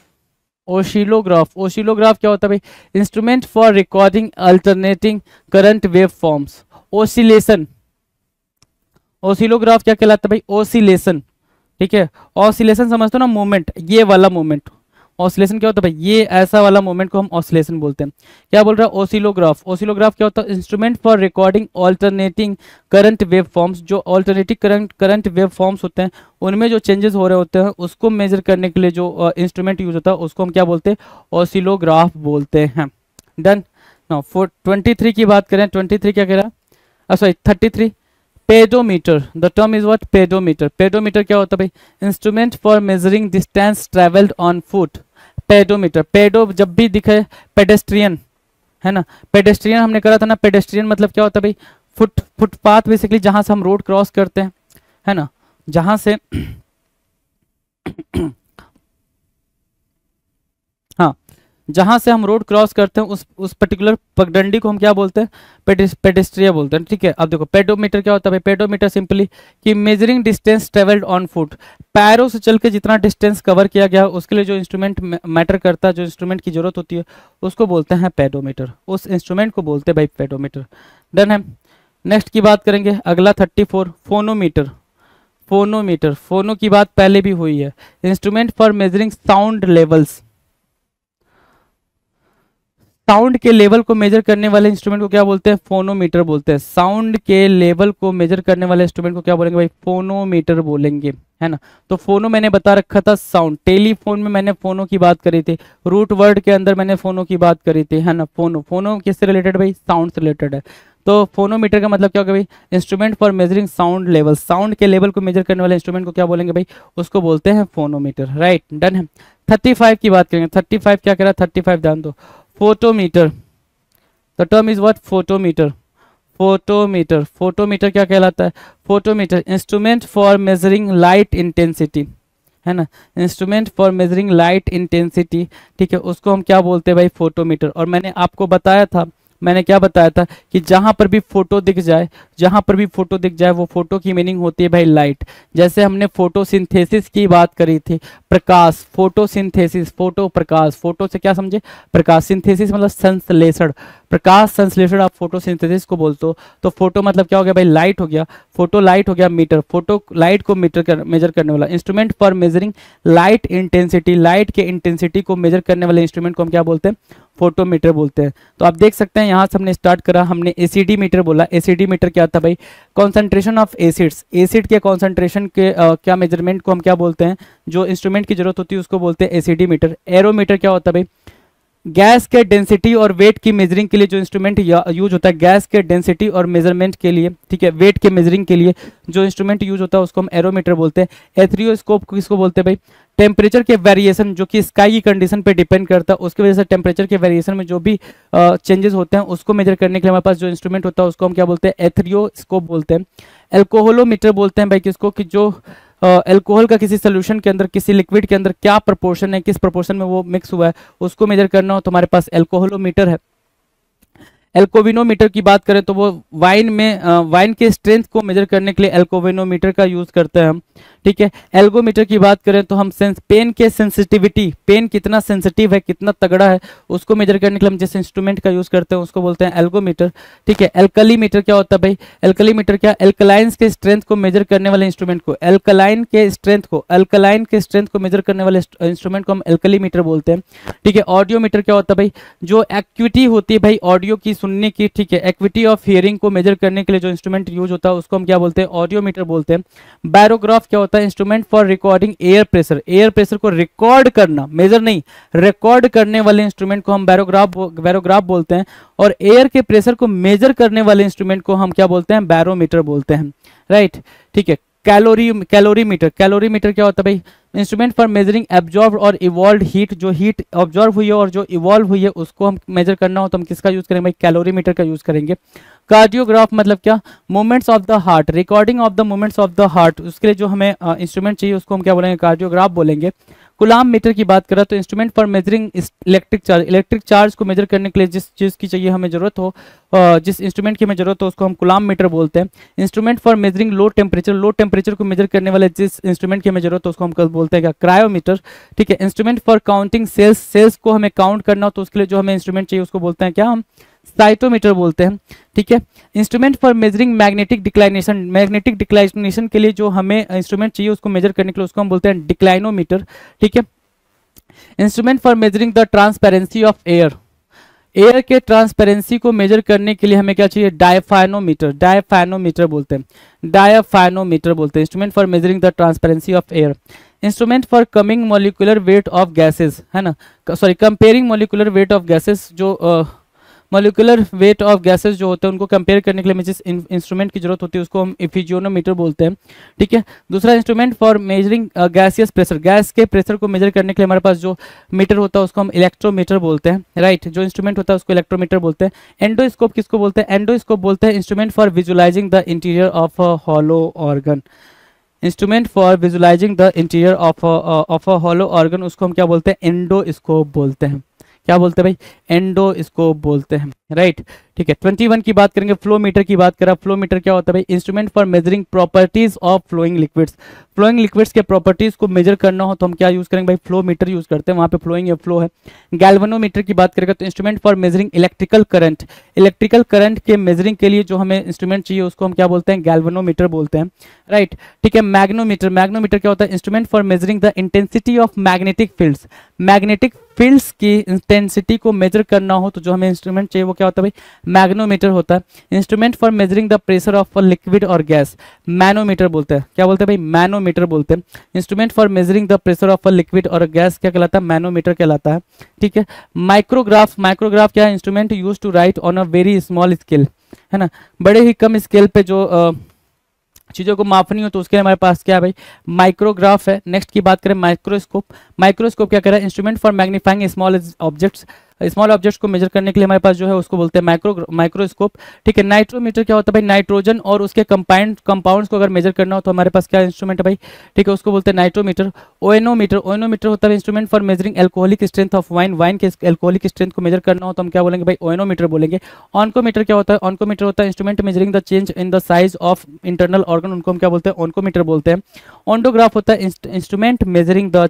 Speaker 2: ओसिलोग्राफ क्या होता है भाई, instrument for recording alternating current wave forms. Oscillation, oscillograph क्या कहलाता है भाई, ओसिलेशन। ठीक है, ऑसिलेशन समझते हो ना, मूवमेंट, ये वाला मूवमेंट। ऑसिलेशन क्या होता है भाई, ये ऐसा वाला मूवमेंट को हम ऑसिलेशन बोलते हैं। क्या बोल रहा है, ओसिलोग्राफ। ओसिलोग्राफ क्या होता है, instrument for recording alternating current wave forms. जो ऑल्टरनेटिंग करंट वेव फॉर्म्स होते हैं उनमें जो चेंजेस हो रहे होते हैं उसको मेजर करने के लिए जो इंस्ट्रूमेंट यूज होता है उसको हम क्या बोलते हैं, ओसिलोग्राफ बोलते हैं। डन। नाउ 23 की बात करें, 23 क्या कह रहा है, sorry 33, pedometer. The term is what, pedometer. Pedometer क्या होता है भाई, instrument for measuring distance travelled on foot. Pedometer, pedo जब भी दिखे, पेडेस्ट्रियन, है ना, पेडेस्ट्रियन हमने करा था ना। पेडेस्ट्रियन मतलब क्या होता है भाई, फुटपाथ बेसिकली, जहां से हम रोड क्रॉस करते हैं, है ना, जहां से हाँ, जहां से हम रोड क्रॉस करते हैं उस पर्टिकुलर पगडंडी को हम क्या बोलते हैं, पेडेस्ट्रिया बोलते हैं। ठीक है, अब देखो पेडोमीटर क्या होता है, पेडोमीटर सिंपली कि measuring distance travelled on foot. पैरों से चल के जितना डिस्टेंस कवर किया गया उसके लिए जो इंस्ट्रूमेंट मैटर करता है, जो इंस्ट्रूमेंट की जरूरत होती है उसको बोलते हैं पेडोमीटर। उस इंस्ट्रूमेंट को बोलते हैं भाई पेडोमीटर। डन है। नेक्स्ट की बात करेंगे, अगला 34, फोनोमीटर। फोनोमीटर, फोनो की बात पहले भी हुई है, instrument for measuring sound levels. Sound के लेवल को मेजर करने वाले इंस्ट्रूमेंट को क्या बोलते हैं, फोनोमीटर बोलते हैं। साउंड के लेवल को मेजर करने वाले इंस्ट्रूमेंट को क्या बोलेंगे भाई, फोनोमीटर बोलेंगे, है ना। तो फोनो मैंने बता रखा था साउंड, टेलीफोन में मैंने फोनो की बात करी थी, रूट वर्ड के अंदर मैंने फोनो की बात करी थी, है ना। फोनो, फोनो किससे रिलेटेड भाई, साउंड से रिलेटेड है। तो फोनोमीटर का मतलब क्या होगा भाई, instrument for measuring sound level. Sound के लेवल को मेजर करने वाले इंस्ट्रूमेंट को क्या बोलेंगे भाई, उसको बोलते हैं फोनोमीटर। राइट, डन है। 35 की बात करेंगे, 35 क्या कह रहा है, 35 ध्यान दो, photometer. The term is what, photometer. Photometer, photometer क्या कहलाता है, photometer instrument for measuring light intensity, है ना, instrument for measuring light intensity. ठीक है, उसको हम क्या बोलते हैं भाई, फोटोमीटर। और मैंने आपको बताया था, मैंने क्या बताया था कि जहां पर भी फोटो दिख जाए, जहां पर भी फोटो दिख जाए वो फोटो की मीनिंग होती है भाई लाइट। जैसे हमने फोटोसिंथेसिस की बात करी थी, प्रकाश, फोटोसिंथेसिस, फोटो प्रकाश, फोटो से क्या समझे, प्रकाश, सिंथेसिस मतलब संश्लेषण, प्रकाश संश्लेषण आप फोटोसिंथेसिस को बोलते हो। तो फोटो मतलब क्या हो गया भाई, लाइट हो गया, फोटो लाइट हो गया, मीटर, फोटो लाइट को मेजर करने वाला instrument for measuring light intensity. Light के इंटेंसिटी को मेजर करने वाले इंस्ट्रूमेंट को हम क्या बोलते हैं, फोटोमीटर बोलते हैं। तो आप देख सकते हैं यहाँ से हमने स्टार्ट करा, हमने एसिडी मीटर बोला। एसिडी मीटर क्या था भाई, कॉन्सेंट्रेशन ऑफ एसिड्स, एसिड के कॉन्सेंट्रेशन के क्या मेजरमेंट को हम क्या बोलते हैं, जो इंस्ट्रूमेंट की जरूरत होती है उसको बोलते हैं एसिडी मीटर। एरोमीटर क्या होता है भाई, गैस के डेंसिटी और वेट की मेजरिंग के लिए जो इंस्ट्रूमेंट यूज होता है, गैस के डेंसिटी और मेजरमेंट के लिए, ठीक है, वेट के मेजरिंग के लिए जो इंस्ट्रूमेंट यूज होता है उसको हम एरोमीटर बोलते हैं। एथरियोस्कोप किसको बोलते हैं भाई, टेम्परेचर के वेरिएशन जो कि स्काई की कंडीशन पे डिपेंड करता है, उसकी वजह से टेम्परेचर के वेरिएशन में जो भी चेंजेस होते हैं उसको मेजर करने के लिए हमारे पास जो इंस्ट्रूमेंट होता है उसको हम क्या बोलते हैं, एथरियोस्कोप बोलते हैं। एल्कोहोलोमीटर बोलते हैं भाई किसको, कि जो अल्कोहल का किसी सोल्यूशन के अंदर, किसी लिक्विड के अंदर क्या प्रोपोर्शन है, किस प्रोपोर्शन में वो मिक्स हुआ है उसको मेजर करना हो तो हमारे पास एल्कोहोलोमीटर है। एल्कोविनोमीटर की बात करें तो वो वाइन में वाइन के स्ट्रेंथ को मेजर करने के लिए एल्कोविनोमीटर का यूज करते हैं हम, ठीक है। एल्गोमीटर की बात करें तो हम पेन के सेंसिटिविटी, पेन कितना सेंसिटिव है, कितना तगड़ा है, उसको मेजर करने के लिए हम जिस इंस्ट्रूमेंट का यूज करते हैं उसको बोलते हैं एल्गोमीटर, ठीक है। एल्कलीमीटर क्या होता है भाई, एल्कलीमीटर क्या, एल्कलाइंस के स्ट्रेंथ को मेजर करने वाले इंस्ट्रूमेंट को, एल्कलाइन के स्ट्रेंथ को मेजर करने वाले इंस्ट्रूमेंट को हम एल्कलीमीटर बोलते हैं, ठीक है। ऑडियोमीटर क्या होता है भाई, जो एक्विटी होती है भाई ऑडियो की सुनने की, ठीक है, एक्विटी ऑफ हियरिंग को मेजर करने के लिए जो इंस्ट्रूमेंट यूज होता है उसको हम क्या बोलते हैं, ऑडियोमीटर बोलते हैं। बायरोग्राफ क्या होता है होता है instrument for recording air pressure, air pressure को रिकॉर्ड करना, मेजर नहीं, रिकॉर्ड करने वाले इंस्ट्रूमेंट को हम बैरोग्राफ बोलते हैं, और एयर के प्रेशर को मेजर करने वाले इंस्ट्रूमेंट को हम क्या बोलते हैं, बैरोमीटर बोलते हैं, राइट, ठीक है। कैलोरीमीटर क्या होता है भाई, इंस्ट्रूमेंट फॉर मेजरिंग एब्जॉर्ब और इवॉल्व हीट, जो हीट ऑब्जॉर्व हुई है और जो इवॉल्व हुई है उसको हम मेजर करना हो तो हम किसका यूज करेंगे भाई, कैलोरीमीटर का यूज करेंगे। कार्डियोग्राफ मतलब क्या, movements of the heart, recording of the movements of the heart, उसके लिए जो हमें इंस्ट्रूमेंट चाहिए उसको हम क्या बोलेंगे, कार्डियोग्राफ बोलेंगे। कुलाम मीटर की बात करें तो instrument for measuring electric charge को मेजर करने के लिए जिस चीज़ की चाहिए हमें जरूरत हो, जिस इंस्ट्रूमेंट की हमें जरूरत हो उसको हम कुलाम मीटर बोलते हैं। Instrument for measuring low temperature को मेजर करने वाले जिस इंस्ट्रूमेंट की हमें जरूरत हो उसको हम कल बोलते हैं क्या, क्रायोमीटर, ठीक है। इंस्ट्रूमेंट फॉर काउंटिंग सेल्स को हमें काउंट करना हो तो उसके लिए जो हमें इंस्ट्रूमेंट चाहिए उसको बोलते हैं क्या, हम साइटोमीटर बोलते हैं, ठीक है। Instrument for measuring magnetic declination के लिए जो हमें इंस्ट्रूमेंट चाहिए उसको मेजर करने के लिए उसको हम बोलते हैं डिक्लाइनोमीटर, ठीक है। Instrument for measuring the transparency of air के ट्रांसपेरेंसी को मेजर करने के लिए हमें क्या चाहिए, डायफाइनोमीटर बोलते हैं, instrument for measuring the transparency of air. Instrument for coming molecular weight of gases, है ना, sorry, comparing molecular weight of gases, जो मॉलिक्यूलर वेट ऑफ गैसेस जो होते हैं उनको कंपेयर करने के लिए हमें जिस इंस्ट्रूमेंट की जरूरत होती है उसको हम इफिजियोनोमीटर बोलते हैं, ठीक है। दूसरा instrument for measuring gaseous pressure, gas के प्रेशर को मेजर करने के लिए हमारे पास जो मीटर होता है उसको हम इलेक्ट्रोमीटर बोलते हैं, राइट, जो इंस्ट्रूमेंट होता है उसको इलेक्ट्रोमीटर बोलते हैं। एंडोस्कोप किसको बोलते हैं, एंडोस्कोप बोलते हैं instrument for visualising the interior of a hollow organ, instrument for visualising the interior of a hollow organ, उसको हम क्या बोलते हैं, एंडोस्कोप बोलते हैं, क्या बोलते हैं भाई, एंडोस्कोप बोलते हैं, राइट, ठीक है। 21 की बात करेंगे, फ्लो मीटर की बात करें। फ्लो मीटर क्या होता है भाई, instrument for measuring properties of flowing liquids के प्रॉपर्टीज को मेजर करना हो तो हम क्या यूज करेंगे भाई, फ्लो मीटर यूज करते हैं, वहां पे फ्लोइंग या फ्लो है। गैल्वेनोमीटर की बात करेंगे तो instrument for measuring electrical current के मेजरिंग के लिए जो हमें इंस्ट्रूमेंट चाहिए उसको हम क्या बोलते हैं, गैल्वेनोमीटर बोलते हैं, राइट, ठीक है। मैग्नोमीटर क्या होता है, instrument for measuring the intensity of magnetic fields की इंटेंसिटी को मेजर करना हो तो जो हमें इंस्ट्रूमेंट चाहिए वो क्या होता है भाई, मैग्नोमीटर होता है। Instrument for measuring the pressure of a liquid और गैस, मैनोमीटर बोलते हैं, क्या बोलते हैं भाई, मैनोमीटर बोलते हैं। Instrument for measuring the pressure of a liquid और गैस क्या कहलाता है, मैनोमीटर कहलाता है, ठीक है। माइक्रोग्राफ क्या है, instrument use to write on a very small scale, है ना, बड़े ही कम स्केल पे जो चीज़ों को मापनी हो तो उसके लिए हमारे पास क्या है भाई, माइक्रोग्राफ है। नेक्स्ट की बात करें, माइक्रोस्कोप क्या कर रहा है, instrument for magnifying small objects को मेजर करने के लिए हमारे पास जो है उसको बोलते हैं माइक्रोस्कोप, ठीक है। नाइट्रोमीटर क्या होता है भाई, नाइट्रोजन और उसके कंपाउंड्स को अगर मेजर करना हो तो हमारे पास क्या इंस्ट्रूमेंट है भाई, ठीक है, उसको बोलते हैं नाइट्रोमीटर। ओएनोमीटर होता है instrument for measuring alcoholic strength of wine के एल्कोहलिक स्ट्रेंथ को मेजर करना हो तो हम क्या बोलेंगे भाई, ओएनोमीटर बोलेंगे। ऑनकोमीटर क्या होता है, ऑनकोमीटर होता है instrument measuring the change in the size of internal organ, उनको हम क्या बोलते हैं, ऑनकोमीटर बोलते हैं। ऑन्डोग्राफ होता है instrument measuring the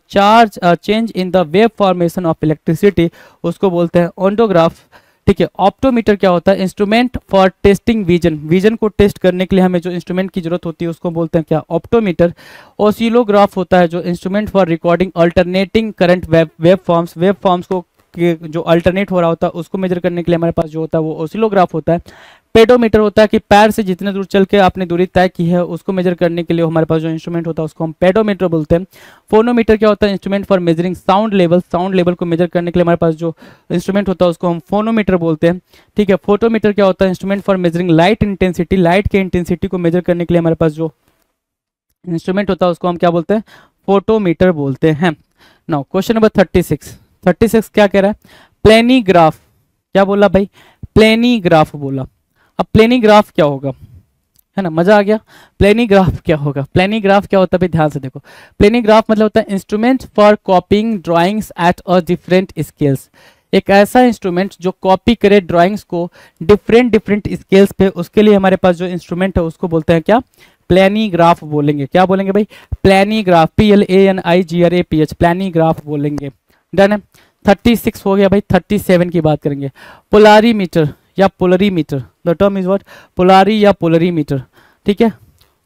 Speaker 2: change in the wave formation of electricity, उसको बोलते हैं ऑन्डोग्राफ, ठीक है। ऑप्टोमीटर क्या होता है, इंस्ट्रूमेंट फॉर टेस्टिंग विजन को टेस्ट करने के लिए हमें जो इंस्ट्रूमेंट की जरूरत होती है उसको बोलते हैं क्या, ऑप्टोमीटर। ओसिलोग्राफ होता है जो instrument for recording alternating current wave forms को जो अल्टरनेट हो रहा होता है उसको मेजर करने के लिए हमारे पास जो होता है वो ओसिलोग्राफ होता है। पेडोमीटर होता है कि पैर से जितने दूर चल के आपने दूरी तय की है उसको मेजर करने के लिए हमारे पास जो इंस्ट्रूमेंट होता है उसको हम पेडोमीटर बोलते हैं। फोनोमीटर क्या होता है, instrument for measuring sound level को मेजर करने के लिए हमारे पास जो इंस्ट्रूमेंट होता है उसको हम फोनोमीटर बोलते हैं, ठीक है। फोटोमीटर क्या होता है, इंस्ट्रूमेंट फॉर मेजरिंग लाइट के इंटेंसिटी को मेजर करने के लिए हमारे पास जो इंस्ट्रूमेंट होता है उसको हम क्या बोलते हैं, फोटोमीटर बोलते हैं। नाउ क्वेश्चन नंबर 36 क्या कह रहा है, प्लेनीग्राफ, क्या बोला भाई, प्लेनीग्राफ बोला। अब प्लेनीग्राफ क्या होगा, है ना, मजा आ गया। प्लेनीग्राफ क्या होगा, प्लेनीग्राफ क्या होता है भाई, ध्यान से देखो। प्लेनीग्राफ मतलब होता है instrument for copying drawings at a different scales, एक ऐसा इंस्ट्रूमेंट जो कॉपी करे ड्राइंग्स को डिफरेंट स्केल्स पे, उसके लिए हमारे पास जो इंस्ट्रूमेंट है उसको बोलते हैं क्या, प्लेनीग्राफ बोलेंगे। क्या बोलेंगे भाई, प्लेनीग्राफ, PLANIGRAPH, प्लेनीग्राफ बोलेंगे। डन है। 36 हो गया भाई। 37 की बात करेंगे, पोलारीमीटर या polarimeter, the term is what, polari या पोलरीमीटर, ठीक है।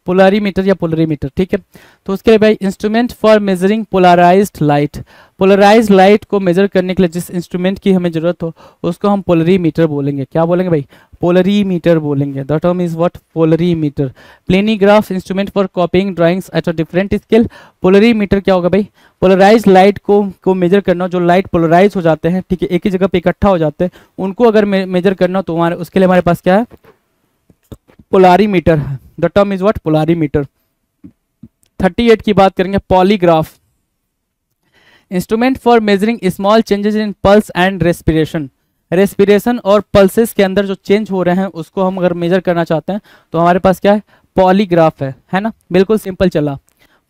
Speaker 2: पोलरीमीटर या पोलरीमीटर, ठीक है। तो उसके लिए भाई instrument for measuring polarised light, polarised light को मेजर करने के लिए जिस इंस्ट्रूमेंट की हमें जरूरत हो उसको हम पोलरीमीटर बोलेंगे। क्या बोलेंगे भाई? पोलरीमीटर बोलेंगे। The term is what? Polarimeter. Planigraph instrument for copying drawings at a different scale. Polarimeter क्या होगा भाई? पोलराइज्ड लाइट को मेजर करना, जो लाइट पोलराइज हो जाते हैं, ठीक है, एक ही जगह पे इकट्ठा हो जाते हैं, उनको अगर मेजर करना तो हमारे उसके लिए हमारे पास क्या है? पोलरीमीटर है। The term is what? Polarimeter. 38 की बात करेंगे, polygraph instrument for measuring small changes in pulse and respiration. Respiration और पल्सेस के अंदर जो चेंज हो रहे हैं उसको हम अगर मेजर करना चाहते हैं तो हमारे पास क्या है? पॉलीग्राफ है ना, बिल्कुल सिंपल चला।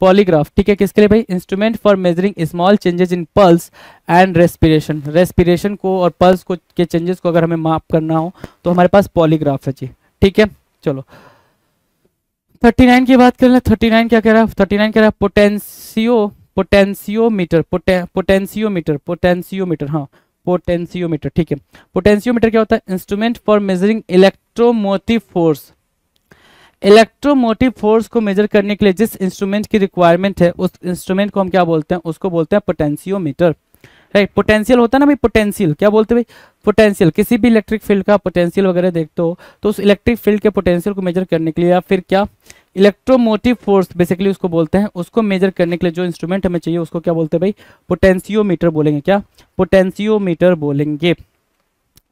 Speaker 2: पॉलीग्राफ, ठीक है, किसके लिए भाई? Instrument for measuring small changes in pulse and respiration. Respiration को और पल्स को के चेंजेस को अगर हमें माप करना हो तो हमारे पास पॉलीग्राफ है जी, ठीक है। चलो 39 की बात कर ले। 39 क्या कह रहा है? 39 कह रहा है पोटेंशियोमीटर, हाँ, पोटेंशियोमीटर, ठीक है। पोटेंशियोमीटर क्या होता है? Instrument for measuring electromotive force. Electromotive force को मेजर करने के लिए जिस इंस्ट्रूमेंट की रिक्वायरमेंट है उस इंस्ट्रूमेंट को हम क्या बोलते हैं? उसको बोलते हैं पोटेंशियोमीटर, राइट। पोटेंशियल होता है ना भाई, पोटेंशियल क्या बोलते हैं भाई? पोटेंशियल। किसी भी इलेक्ट्रिक फील्ड का पोटेंशियल वगैरह देखते हो तो उस इलेक्ट्रिक फील्ड के पोटेंशियल को मेजर करने के लिए या फिर क्या इलेक्ट्रोमोटिव फोर्स बेसिकली उसको बोलते हैं, उसको मेजर करने के लिए जो इंस्ट्रूमेंट हमें चाहिए उसको क्या बोलते हैं भाई? पोटेंशियोमीटर बोलेंगे। क्या? पोटेंशियोमीटर बोलेंगे।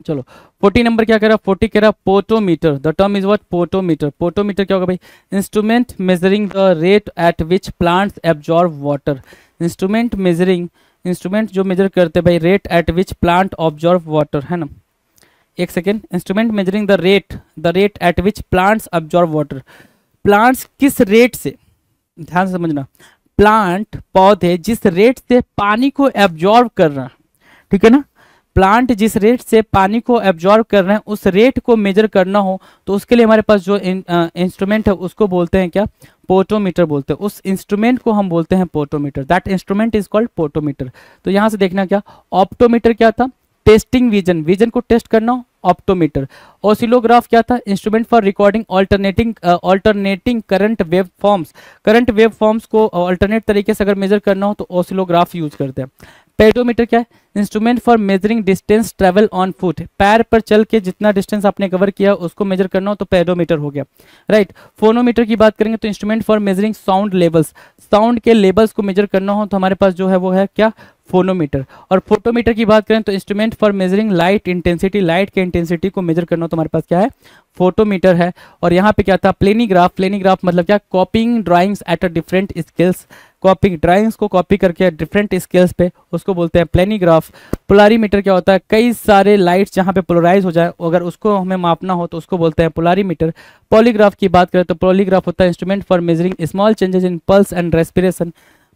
Speaker 2: चलो 40 नंबर क्या कह रहा? 40 कह रहा potometer. The term is what? Potometer. Potometer क्या होगा भाई? Instrument measuring the rate at which plants absorb water. Instrument जो मेजर करते हैं भाई rate at which plant absorb water, है ना। एक second, instrument measuring the rate at which plants absorb water. Plants किस रेट से, ध्यान से समझना, प्लांट पौधे जिस रेट से पानी को एब्जॉर्व कर रहे हैं, ठीक है ना, प्लांट जिस रेट से पानी को एब्जॉर्व कर रहे हैं उस रेट को मेजर करना हो तो उसके लिए हमारे पास जो इंस्ट्रूमेंट है उसको बोलते हैं क्या? पोटोमीटर बोलते हैं। उस इंस्ट्रूमेंट को हम बोलते हैं potometer. That instrument is called potometer. तो यहां से देखना क्या, ऑप्टोमीटर क्या था? टेस्टिंग विजन को टेस्ट करना, ऑप्टोमीटर। ऑसिलोग्राफ क्या था? Instrument for recording alternating current wave forms को अल्टरनेट तरीके से अगर मेजर करना हो तो ऑसिलोग्राफ यूज करते हैं। पेडोमीटर क्या है? Instrument for measuring distance travel on foot. पैर पर चल के जितना डिस्टेंस आपने कवर किया उसको मेजर करना हो तो पेडोमीटर हो गया, राइट। फोनोमीटर की बात करेंगे तो instrument for measuring sound levels. Sound के लेवल्स को मेजर करना हो तो हमारे पास जो है वो है क्या? फोनोमीटर। और फोटोमीटर की बात करें तो instrument for measuring light intensity. Light के इंटेंसिटी को मेजर करना हो तो हमारे पास क्या है? फोटोमीटर है। और यहाँ पे क्या था? प्लेनीग्राफ मतलब क्या? कॉपिंग drawings at a different scales. Copy drawings को कॉपी करके डिफरेंट स्केल्स पे उसको बोलते हैं प्लेनीग्राफ। पोलरीमीटर क्या होता है? कई सारे लाइट्स जहाँ पे पोलराइज हो जाए अगर उसको हमें मापना हो तो उसको बोलते हैं पोलरीमीटर। पॉलीग्राफ की बात करें तो पॉलीग्राफ होता है instrument for measuring small changes in pulse and respiration.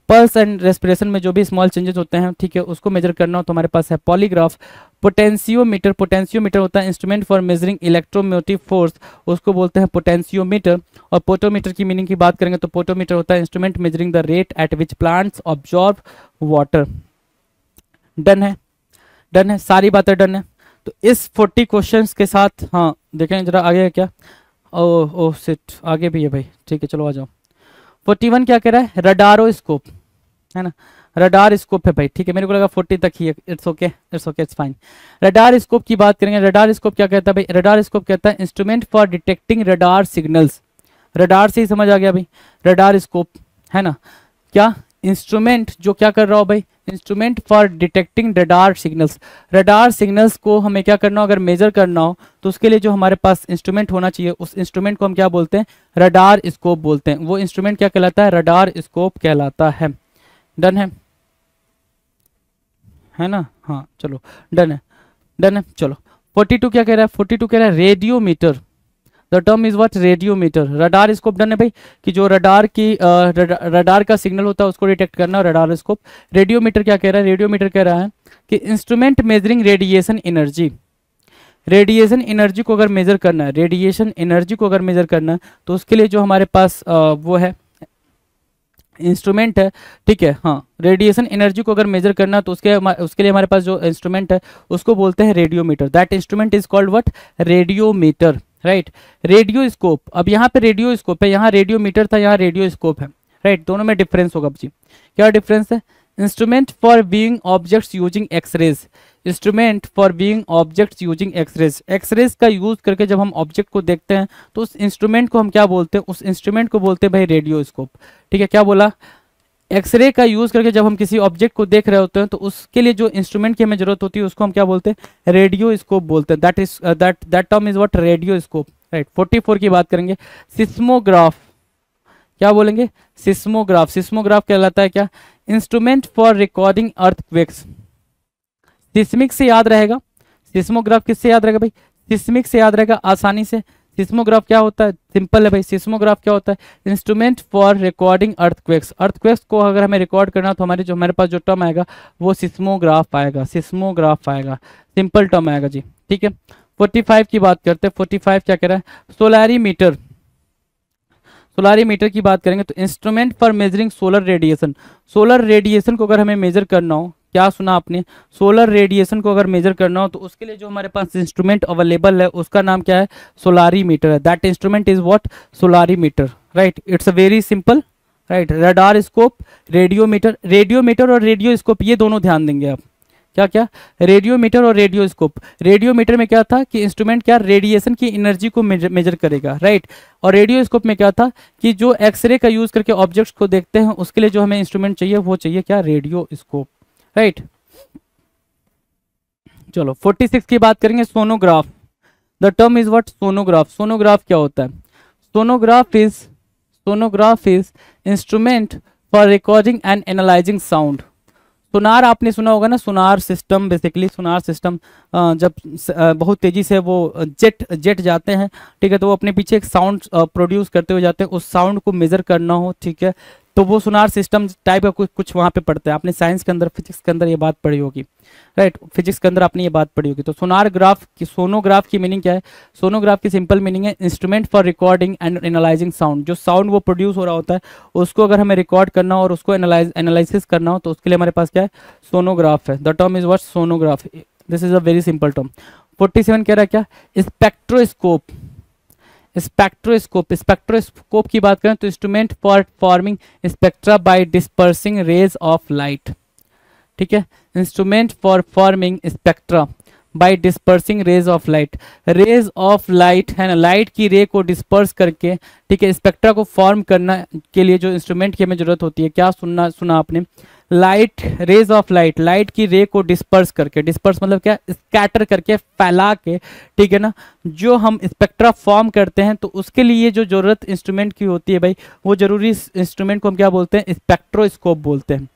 Speaker 2: Pulse and respiration में जो भी स्मॉल चेंजेस होते हैं, ठीक है, उसको मेजर करना हो तो हमारे पास है पॉलीग्राफ। पोटेंशियोमीटर होता है instrument for measuring electromotive force, उसको बोलते हैं पोटेंशियोमीटर। और पोटोमीटर की मीनिंग की बात करेंगे तो पोटोमीटर होता है instrument measuring the rate at which plants absorb water. Done है, सारी बातें डन है। तो इस 40 क्वेश्चंस के साथ, हाँ देखें जरा आगे है क्या? ओह सिट, आगे भी है भाई, ठीक है, चलो आ जाओ। 41 क्या कह रहा है? रडारोस्कोप, है ना, रडार स्कोप है भाई, ठीक है, मेरे को लगा 40 तक ही है। It's okay, it's fine. Radar scope की बात करेंगे। रडार स्कोप क्या कहता है भाई? रडार स्कोप कहता है instrument for detecting radar signals. Radar से ही समझ आ गया भाई, रडार स्कोप, है ना। क्या इंस्ट्रूमेंट जो क्या कर रहा हो भाई? Instrument for detecting radar signals. Radar signals को हमें क्या करना हो? अगर मेजर करना हो तो उसके लिए जो हमारे पास इंस्ट्रूमेंट होना चाहिए उस इंस्ट्रूमेंट को हम क्या बोलते हैं? रडार स्कोप बोलते हैं। वो इंस्ट्रूमेंट क्या कहलाता है? रडार स्कोप कहलाता है। डन है ना, हाँ चलो डन है। चलो 42 क्या कह रहा है? 42 कह रहा है radiometer. The term is what? Radiometer. Radar scope done है भाई, कि जो रडार का सिग्नल होता है उसको डिटेक्ट करना, रडार स्कोप। रेडियोमीटर क्या कह रहा है? रेडियोमीटर कह रहा है कि instrument measuring radiation energy. Radiation energy को अगर मेजर करना है तो उसके लिए जो हमारे पास वो है इंस्ट्रूमेंट है, ठीक है, हाँ, रेडिएशन एनर्जी को अगर मेजर करना तो उसके लिए हमारे पास जो इंस्ट्रूमेंट है उसको बोलते हैं radiometer. That instrument is called what? Radiometer. Right. Radioscope, अब यहाँ पे रेडियोस्कोप है, यहाँ रेडियोमीटर था, यहाँ रेडियोस्कोप है, राइट। दोनों में डिफरेंस होगा जी। क्या डिफरेंस है? Instrument for viewing objects using X-rays, instrument for viewing objects using X-rays, X-rays का यूज करके जब हम ऑब्जेक्ट को देखते हैं तो उस इंस्ट्रूमेंट को हम क्या बोलते हैं? उस इंस्ट्रूमेंट को बोलते हैं भाई रेडियोस्कोप। ठीक है, क्या बोला? एक्सरे का यूज करके जब हम किसी ऑब्जेक्ट को देख रहे होते हैं तो उसके लिए जो इंस्ट्रूमेंट की हमें जरूरत होती है उसको हम क्या बोलते हैं? रेडियोस्कोप बोलते हैं। That term is what? Radioscope, right. 44 की बात करेंगे, सिस्मोग्राफ। क्या बोलेंगे? सिस्मोग्राफ। सिस्मोग्राफ कहलाता है क्या? Instrument for recording earthquakes. Seismic से याद रहेगा, सिस्मोग्राफ किससे याद रहेगा भाई? सिस्मिक से याद रहेगा आसानी से। सिस्मोग्राफ क्या होता है? सिंपल है भाई, सिस्मोग्राफ क्या होता है? Instrument for recording earthquakes. Earthquakes को अगर हमें रिकॉर्ड करना तो हमारे पास जो टर्म आएगा वो सिस्मोग्राफ आएगा, सिस्मोग्राफ आएगा, सिंपल टर्म आएगा जी। ठीक है, 45 की बात करते हैं। 45 क्या कह रहा है? सोलारीमीटर। सोलारीमीटर की बात करेंगे तो instrument for measuring solar radiation. Solar radiation को अगर हमें मेजर करना हो, क्या सुना आपने? सोलर रेडिएशन को अगर मेजर करना हो तो उसके लिए जो हमारे पास इंस्ट्रूमेंट अवेलेबल है उसका नाम क्या है? सोलारीमीटर है। That instrument is what? Solarimeter, right. It's a very simple, right. Radar scope, radiometer. Radiometer और रेडियोस्कोप ये दोनों ध्यान देंगे आप। क्या क्या? रेडियोमीटर और रेडियोस्कोप। रेडियोमीटर में क्या था कि इंस्ट्रूमेंट क्या रेडिएशन की एनर्जी को मेजर करेगा, राइट। और रेडियोस्कोप में क्या था कि जो एक्सरे का यूज करके ऑब्जेक्ट्स को देखते हैं उसके लिए जो हमें इंस्ट्रूमेंट चाहिए वो चाहिए क्या? Radioscope, right. चलो 46 की बात करेंगे, sonograph. The term is what? Sonograph. Sonograph क्या होता है? Sonograph is instrument for recording and analysing sound. Sonar आपने सुना होगा ना, sonar system. Basically sonar system जब बहुत तेजी से वो जेट जाते हैं, ठीक है, तो वो अपने पीछे एक साउंड प्रोड्यूस करते हुए जाते हैं। उस साउंड को मेजर करना हो, ठीक है, तो वो सोनार सिस्टम टाइप का कुछ वहाँ पे पड़ता है। आपने साइंस के अंदर, फिजिक्स के अंदर ये बात पढ़ी होगी, राइट। फिजिक्स के अंदर आपने ये बात पढ़ी होगी। तो सोनोग्राफ की मीनिंग क्या है? सोनोग्राफ की सिंपल मीनिंग है instrument for recording and analysing sound. जो साउंड वो प्रोड्यूस हो रहा होता है उसको अगर हमें रिकॉर्ड करना हो और उसको एनालिसिस करना हो तो उसके लिए हमारे पास क्या है? सोनोग्राफ है। The term is what? Sonograph. This is a very simple term. 47 कह रहा है क्या? स्पेक्ट्रोस्कोप। स्पेक्ट्रोस्कोप की बात करें तो instrument for forming spectra by dispersing rays of light. ठीक है, instrument for forming spectra by dispersing rays of light. Rays of light है ना, लाइट की रे को डिस्पर्स करके, ठीक है, स्पेक्ट्रा को फॉर्म करना के लिए जो इंस्ट्रूमेंट की हमें जरूरत होती है, क्या सुना आपने? Light, rays of light, light की रे को डिस्पर्स करके, डिस्पर्स मतलब क्या? स्कैटर करके, फैला के, ठीक है ना, जो हम स्पेक्ट्रा फॉर्म करते हैं तो उसके लिए जो जरूरत इंस्ट्रूमेंट की होती है भाई, वो जरूरी इंस्ट्रूमेंट को हम क्या बोलते हैं? स्पेक्ट्रोस्कोप बोलते हैं।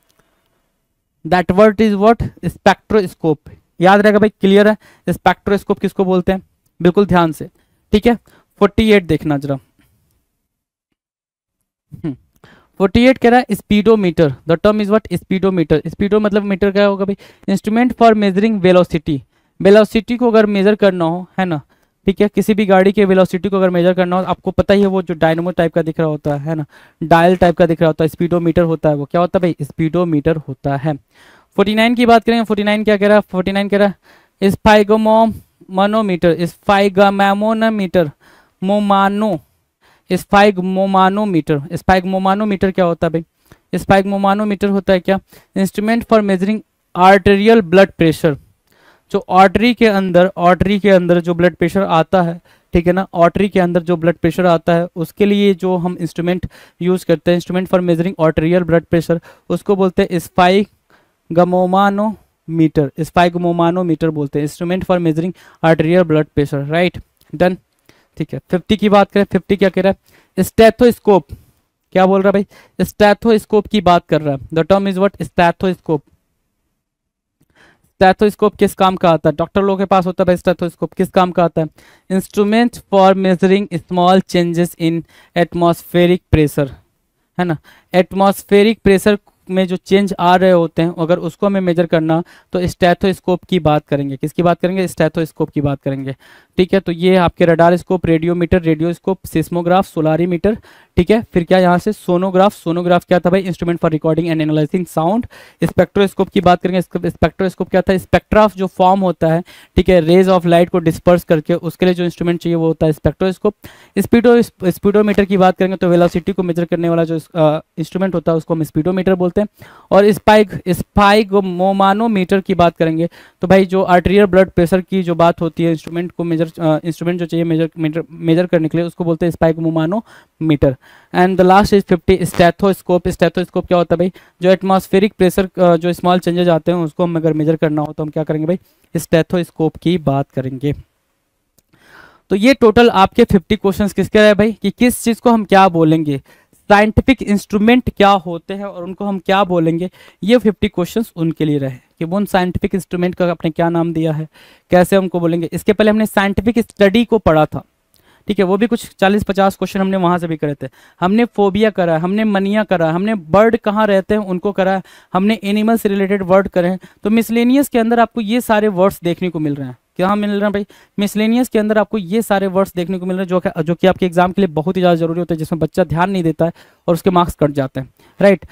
Speaker 2: That word is what? Spectroscope. याद रहेगा भाई, क्लियर है? स्पेक्ट्रोस्कोप किसको बोलते हैं? बिल्कुल ध्यान से, ठीक है। 48 देखना जरा। 48 कह रहा है speedometer. The term is what? Speedometer. Speedo मतलब मीटर क्या होगा भाई? Instrument for measuring velocity. Velocity को अगर मेजर करना हो, है ना, ठीक है, किसी भी गाड़ी के वेलोसिटी को अगर मेजर करना हो, आपको पता ही है वो जो डायनमो टाइप का दिख रहा होता है ना, डायल टाइप का दिख रहा होता है, स्पीडोमीटर होता है। वो क्या होता है भाई? स्पीडोमीटर होता है। 49 की बात करेंगे। 49 क्या कह रहा है? 49 कह रहा है स्फाइगोमोमीटर। स्फाइगमोनोमीटर, मोमानो, स्फाइगमोमानोमीटर। स्फाइगमोमानोमीटर क्या होता है भाई? स्फाइगमोमानोमीटर होता है क्या? Instrument for measuring arterial blood pressure. जो आर्टरी के अंदर जो ब्लड प्रेशर आता है, ठीक है ना, आर्टरी के अंदर जो ब्लड प्रेशर आता है उसके लिए जो हम इंस्ट्रूमेंट यूज करते हैं, instrument for measuring arterial blood pressure, उसको बोलते हैं स्फाइगमोमानोमीटर। स्फाइगमोमानोमीटर बोलते हैं, instrument for measuring arterial blood pressure, right, done, ठीक है। 50 की बात करें। 50 क्या कह रहा है? स्टेथोस्कोप। क्या बोल रहा है भाई? स्टेथोस्कोप की बात कर रहा है। The term is what? Stethoscope. Stethoscope किस काम का आता है? डॉक्टर लोगों के पास होता है भाई स्टेथोस्कोप। किस काम का आता है? Instrument for measuring small changes in atmospheric pressure, है ना। एटमॉस्फेरिक प्रेशर में जो चेंज आ रहे होते हैं अगर उसको हमें मेजर करना तो स्टेथोस्कोप की बात करेंगे। किसकी बात करेंगे? स्टेथोस्कोप की बात करेंगे, ठीक है। तो ये आपके रडार स्कोप, रेडियोमीटर, रेडियोस्कोप, सिस्मोग्राफ, सोलारीमीटर, ठीक है। फिर क्या यहाँ से सोनोग्राफ, सोनोग्राफ क्या था भाई, instrument for recording and analysing sound. Spectroscope की बात करेंगे, स्पेक्ट्रोस्कोप क्या था, स्पेक्ट्रा जो फॉर्म होता है, ठीक है, रेज ऑफ लाइट को डिस्पर्स करके, उसके लिए जो इंस्ट्रूमेंट चाहिए वो होता है स्पेक्ट्रोस्कोप। स्पीडोमीटर की बात करेंगे तो वेलोसिटी को मेजर करने वाला जो इंस्ट्रूमेंट होता है उसको हम स्पीडोमीटर बोलते हैं। और स्पाइगोमानोमीटर की बात करेंगे तो भाई जो आर्टेरियल ब्लड प्रेशर की जो बात होती है, इंस्ट्रूमेंट को इंस्ट्रूमेंट जो चाहिए मेजर करने के लिए, उसको बोलते हैं sphygmomanometer. And the last is 50 stethoscope. Stethoscope क्या होता है भाई, जो एटमॉस्फेरिक प्रेशर जो स्मॉल चेंजेस आते हैं उसको हम अगर मेजर करना हो तो हम क्या करेंगे भाई, स्टेथोस्कोप की बात करेंगे। तो ये टोटल आपके 50 क्वेश्चंस किसके रहे भाई, कि किस चीज को हम क्या बोलेंगे, साइंटिफिक इंस्ट्रूमेंट क्या होते हैं और उनको हम क्या बोलेंगे, ये 50 क्वेश्चंस उनके लिए रहे कि वो उन साइंटिफिक इंस्ट्रूमेंट का आपने क्या नाम दिया है, कैसे हमको बोलेंगे। इसके पहले हमने साइंटिफिक स्टडी को पढ़ा था, ठीक है, वो भी कुछ 40-50 क्वेश्चन हमने वहां से भी करे थे। हमने फोबिया करा, हमने मनिया करा, हमने बर्ड कहाँ रहते हैं उनको करा, हमने एनिमल से रिलेटेड वर्ड करे हैं। तो मिसलेनियस के अंदर आपको ये सारे वर्ड्स देखने को मिल रहे हैं। क्या मिल रहा है भाई, मिसलेनियस के अंदर आपको ये सारे वर्ड्स देखने को मिल रहे हैं जो कि आपके एग्जाम के लिए बहुत ही ज़्यादा जरूरी होता है, जिसमें बच्चा ध्यान नहीं देता है और उसके मार्क्स कट जाते हैं, राइट।